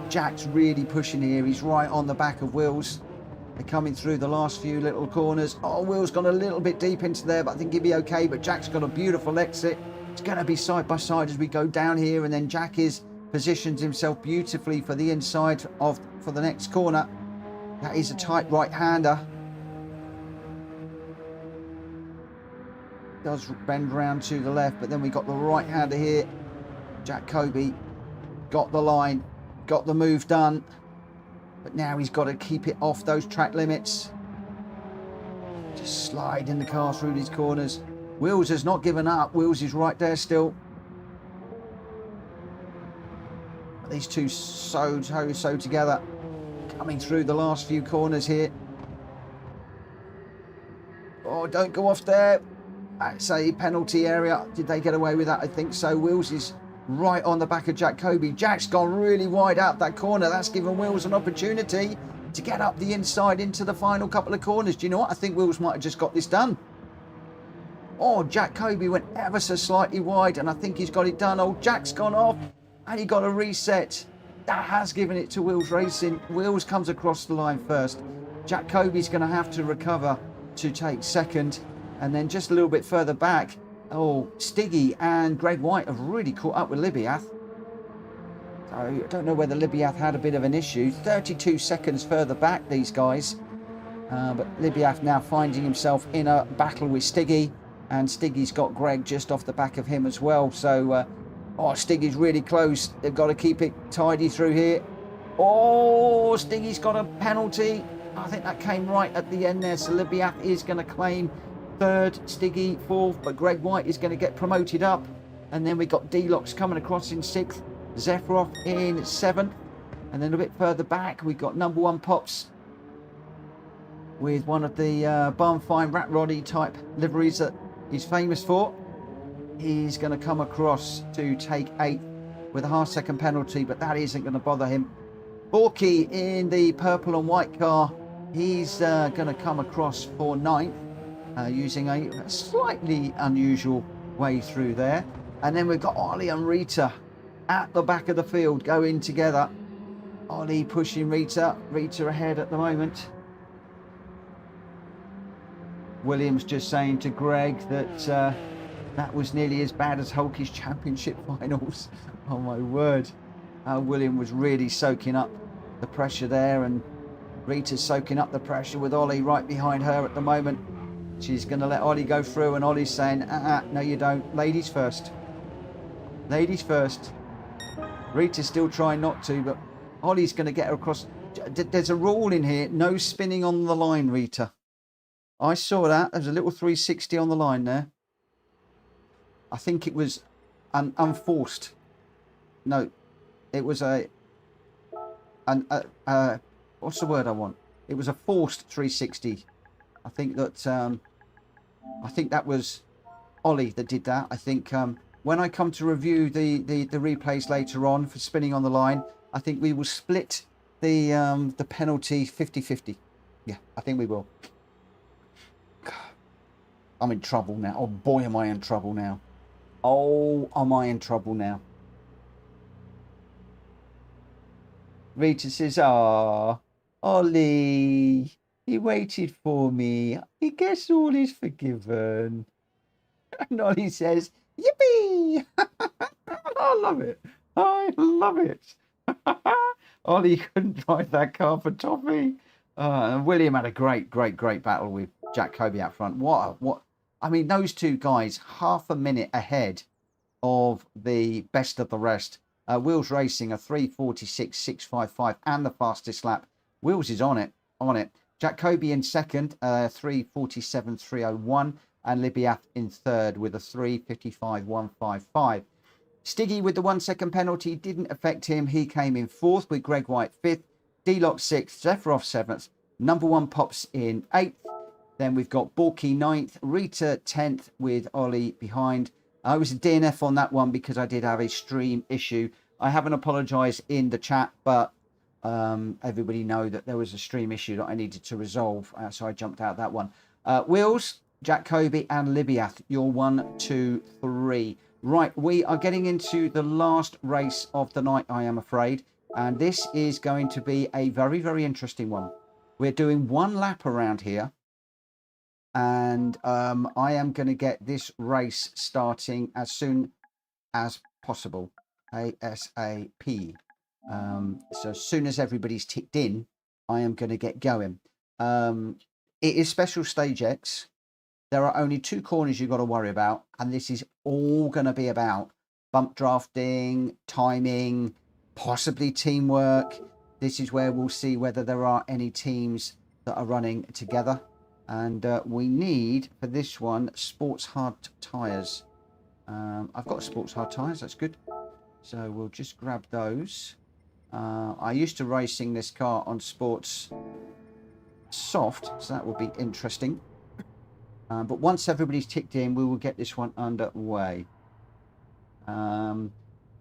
Jack's really pushing here. He's right on the back of Wills. They're coming through the last few little corners. Oh, Will's gone a little bit deep into there, but I think he'll be okay. But Jack's got a beautiful exit. It's going to be side by side as we go down here. And then Jack is positions himself beautifully for the inside for the next corner. That is a tight right-hander. Does bend round to the left, but then we got the right-hander here. Jacoby got the line, got the move done. But now he's got to keep it off those track limits. Just sliding the car through these corners. Wills has not given up. Wills is right there still. These two so together. Coming through the last few corners here. Oh, don't go off there. That's a penalty area. Did they get away with that? I think so. Wills is right on the back of Jacoby. Jack's gone really wide out that corner. That's given Wills an opportunity to get up the inside into the final couple of corners. Do you know what? I think Wills might have just got this done. Oh, Jacoby went ever so slightly wide, and I think he's got it done. Oh, Jack's gone off, and he got a reset. That has given it to Wills Racing. Wills comes across the line first. Jacoby's going to have to recover to take second, and then just a little bit further back, oh, Stiggy and Gr.x have really caught up with Libyath. So I don't know whether Libyath had a bit of an issue. 32 seconds further back, these guys. But Libyath now finding himself in a battle with Stiggy. And Stiggy's got Greg just off the back of him as well. So, oh, Stiggy's really close. They've got to keep it tidy through here. Oh, Stiggy's got a penalty. I think that came right at the end there. So Libyath is going to claim third, Stiggy fourth, but Gr.x is going to get promoted up. And then we've got D-Locks coming across in sixth, Zephyroff in seventh, and then a bit further back we've got number one Pops with one of the barn fine rat roddy type liveries that he's famous for. He's going to come across to take eighth with a half-second penalty, but that isn't going to bother him. Borky in the purple and white car, he's going to come across for ninth. Using a slightly unusual way through there. And then we've got Ollie and Rita at the back of the field going together. Ollie pushing Rita. Rita ahead at the moment. Williams just saying to Greg that that was nearly as bad as Hulky's championship finals. Oh my word. William was really soaking up the pressure there, and Rita's soaking up the pressure with Ollie right behind her at the moment. She's going to let Ollie go through, and Ollie's saying, no you don't. Ladies first. Ladies first. Rita's still trying not to, but Ollie's going to get her across. There's a rule in here, no spinning on the line, Rita. I saw that. There's a little 360 on the line there. I think it was an unforced. No, it was what's the word I want? It was a forced 360. I think that was Ollie that did that. I think when I come to review the replays later on for spinning on the line, I think we will split the penalty 50-50. Yeah, I think we will. I'm in trouble now. Oh boy, am I in trouble now. Oh, am I in trouble now. Rita says, "Ah, Ollie. He waited for me. I guess all is forgiven." And Ollie says, "Yippee!" I love it. I love it. Ollie couldn't drive that car for toffee. And William had a great battle with Jacoby out front. What? I mean, those two guys, half a minute ahead of the best of the rest. Wills Racing a 3:46.655 and the fastest lap. Wills is on it. Jacoby in second, 3:47.301, and Libyath in third with a 3:55.155. Stiggy with the 1 second penalty didn't affect him. He came in fourth with Gr.x fifth, D-Lock sixth, Zephyroff seventh, number one Pops in eighth. Then we've got Borky ninth, Rita 10th with Ollie behind. I was a DNF on that one because I did have a stream issue. I haven't apologised in the chat, but everybody know that there was a stream issue that I needed to resolve, so I jumped out that one. Wills, Jacoby and Libyath, your 1, 2, 3. Right, we are getting into the last race of the night, I am afraid. And this is going to be a very, very interesting one. We're doing one lap around here. And I am going to get this race starting as soon as possible. ASAP. So as soon as everybody's ticked in, I am going to get going. It is special stage X. There are only 2 corners you've got to worry about, and this is all going to be about bump drafting, timing, possibly teamwork. This is where we'll see whether there are any teams that are running together. And we need, for this one, sports hard tyres. I've got sports hard tyres, that's good. So we'll just grab those. I used to racing this car on sports soft, so that will be interesting. But once everybody's ticked in, we will get this one underway.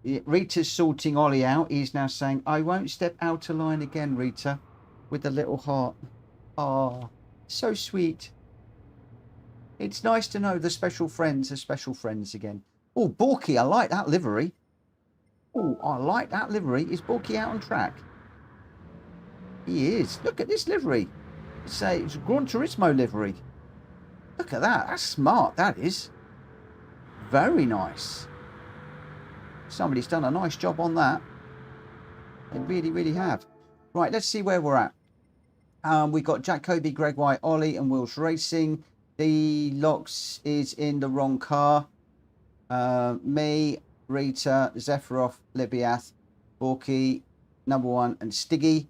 Rita's sorting Ollie out. He's now saying, I won't step out of line again, Rita, with the little heart. Oh, so sweet. It's nice to know the special friends are special friends again. Oh, Borky, I like that livery. Oh, I like that livery. Is Borky out on track? He is. Look at this livery. It's a Gran Turismo livery. Look at that. That's smart, that is. Very nice. Somebody's done a nice job on that. They really, really have. Right, let's see where we're at. We've got Jacoby, Greg White, Ollie and Wills Racing. The Locks is in the wrong car. Me, Rita, Zephyroff, Libiath, Borky, number 1 and Stiggy.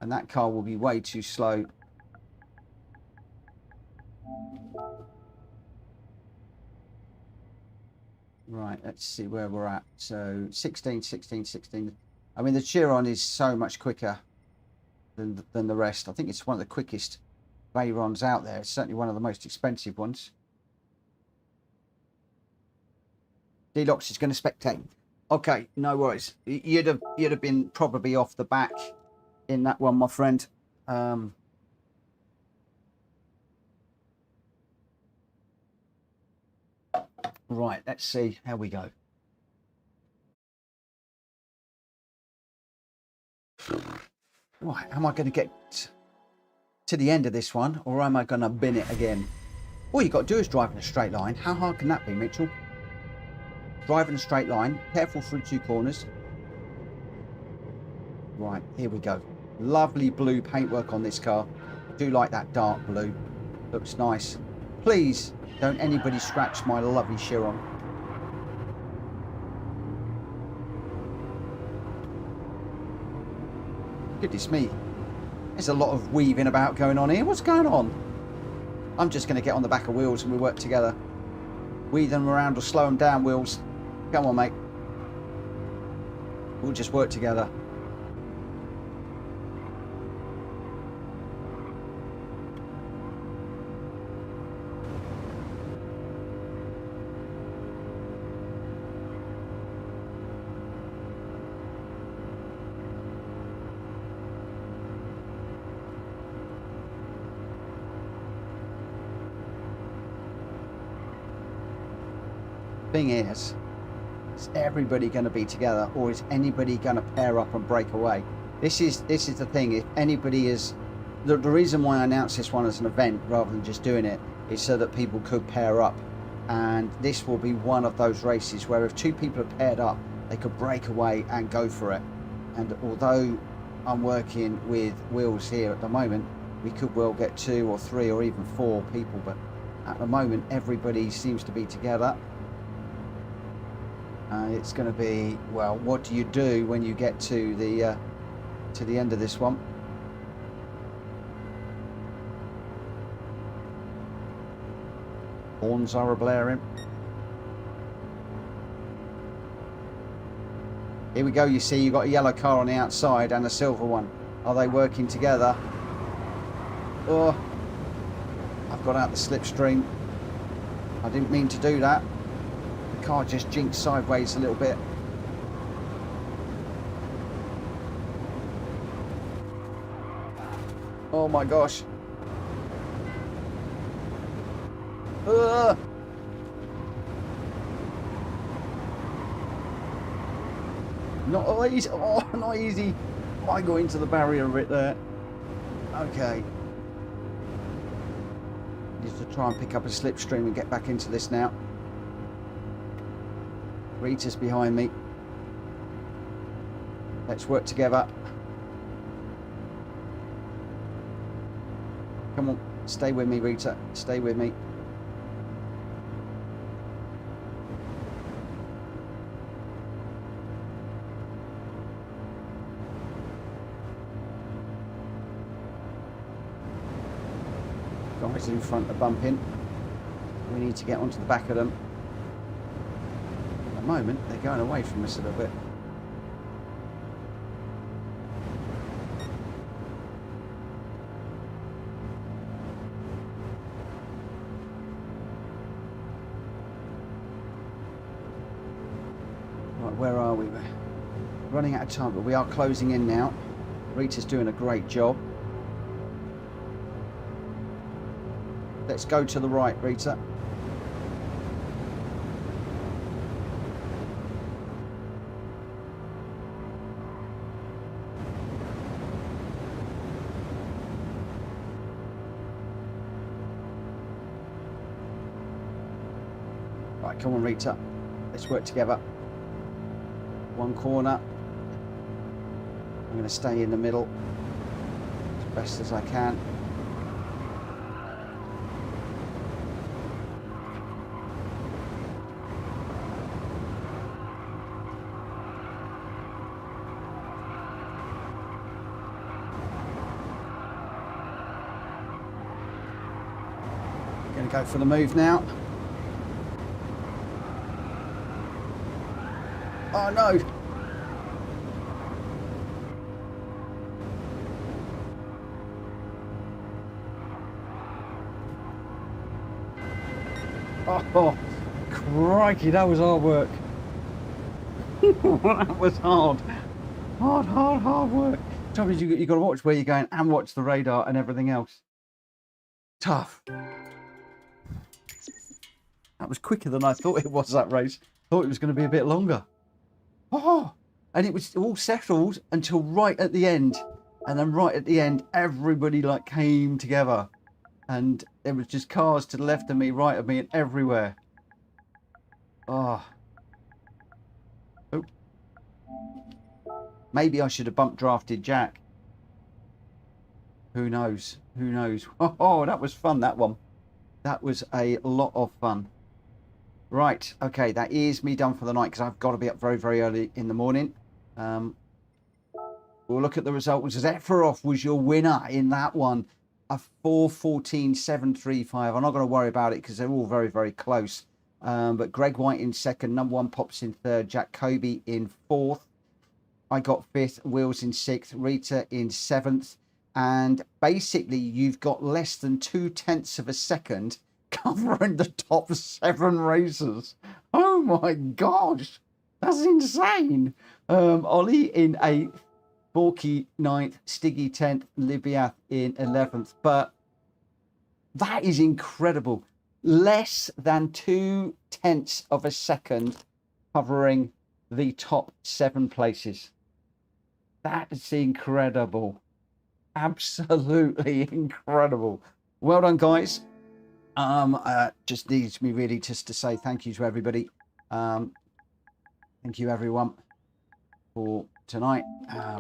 And that car will be way too slow. Right, let's see where we're at. So 16, 16, 16. I mean, the Chiron is so much quicker than the rest. I think it's one of the quickest Veyrons out there. It's certainly one of the most expensive ones. Deluxe is going to spectate. Okay, no worries. You'd have been probably off the back in that one, my friend. Right, let's see how we go. Right, am I going to get to the end of this one, or am I going to bin it again? All you got to do is drive in a straight line. How hard can that be, Mitchell? Drive in a straight line, careful through 2 corners. Right, here we go. Lovely blue paintwork on this car. I do like that dark blue. Looks nice. Please don't anybody scratch my lovely Chiron. Goodness me. There's a lot of weaving about going on here. What's going on? I'm just going to get on the back of Wheels and we work together. Weave them around or slow them down, Wheels. Come on, mate. We'll just work together. Thing is everybody going to be together, or is anybody going to pair up and break away? This is the thing. If anybody is the reason why I announced this one as an event rather than just doing it is so that people could pair up, and this will be one of those races where if 2 people are paired up, they could break away and go for it. And although I'm working with Wheels here at the moment, we could well get 2 or 3 or even 4 people, but at the moment everybody seems to be together. It's going to be, well, what do you do when you get to the end of this one? Horns are a-blaring. Here we go, you see, you've got a yellow car on the outside and a silver one. Are they working together? Oh, I've got out the slipstream. I didn't mean to do that. The car just jinked sideways a little bit. Oh my gosh. Not easy. Oh, not easy. Oh, I go into the barrier a bit there. Okay. Need to try and pick up a slipstream and get back into this now. Rita's behind me. Let's work together. Come on, stay with me, Rita. Stay with me. Guys in front are bumping. We need to get onto the back of them. At the moment, they're going away from us a little bit. Right, where are we? We're running out of time, but we are closing in now. Rita's doing a great job. Let's go to the right, Rita. Right, come on, Rita. Let's work together. One corner. I'm going to stay in the middle as best as I can. Going to go for the move now. Oh no! Oh, crikey, that was hard work. That was hard. Hard work. The trouble is you've got to watch where you're going and watch the radar and everything else. Tough. That was quicker than I thought it was, that race. Thought it was going to be a bit longer. Oh, and it was all settled until right at the end. And then right at the end, everybody like came together. And there was just cars to the left of me, right of me, and everywhere. Oh. Oh. Maybe I should have bump drafted Jack. Who knows? Who knows? Oh, that was fun, that one. That was a lot of fun. Right, okay, that is me done for the night because I've got to be up very, very early in the morning. We'll look at the results. Zephyroff was your winner in that one. A 4:14.735. I'm not going to worry about it because they're all very, very close. But Greg White in second, number one Pops in third, Jack Kobe in fourth. I got fifth, Wheels in sixth, Rita in seventh. And basically, you've got less than 0.2 of a second covering the top 7 races. Oh my gosh, that's insane. Ollie in 8th, Borky 9th, Stiggy 10th, Libya in 11th. But that is incredible. Less than 0.2 of a second covering the top 7 places. That is incredible. Absolutely incredible. Well done, guys. Just needs me really just to say thank you to everybody. Thank you everyone for tonight,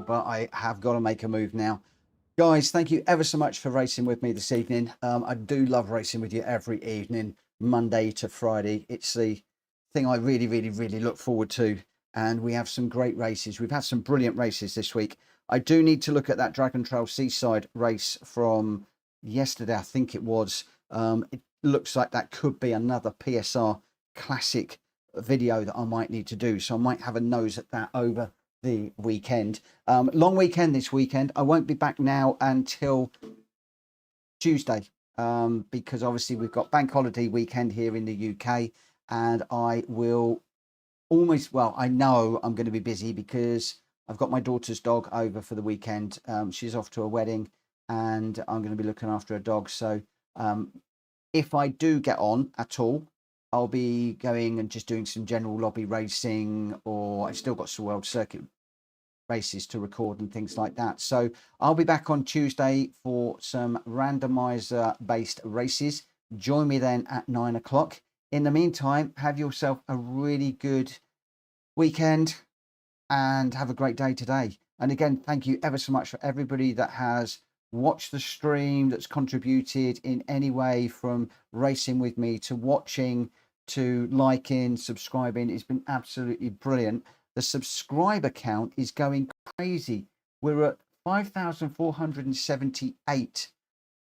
but I have got to make a move now. Guys, thank you ever so much for racing with me this evening. I do love racing with you every evening, Monday to Friday. It's the thing I really, really, really look forward to, and we have some great races. We've had some brilliant races this week. I do need to look at that Dragon Trail Seaside race from yesterday, I think it was. It looks like that could be another PSR classic video that I might need to do. So I might have a nose at that over the weekend. Long weekend this weekend. I won't be back now until Tuesday because obviously we've got bank holiday weekend here in the UK, and I will almost, well, I know I'm going to be busy because I've got my daughter's dog over for the weekend. She's off to a wedding and I'm going to be looking after a dog. So If I do get on at all, I'll be going and just doing some general lobby racing, or I've still got some World Circuit races to record and things like that. So I'll be back on Tuesday for some randomizer based races. Join me then at 9 o'clock. In the meantime, have yourself a really good weekend and have a great day today. And again, thank you ever so much for everybody that has watched the stream, that's contributed in any way, from racing with me to watching to liking, subscribing. It's been absolutely brilliant. The subscriber count is going crazy. We're at 5,478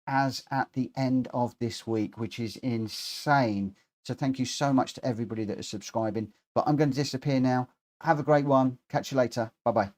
as at the end of this week, which is insane. So thank you so much to everybody that is subscribing. But I'm going to disappear now. Have a great one. Catch you later. Bye-bye.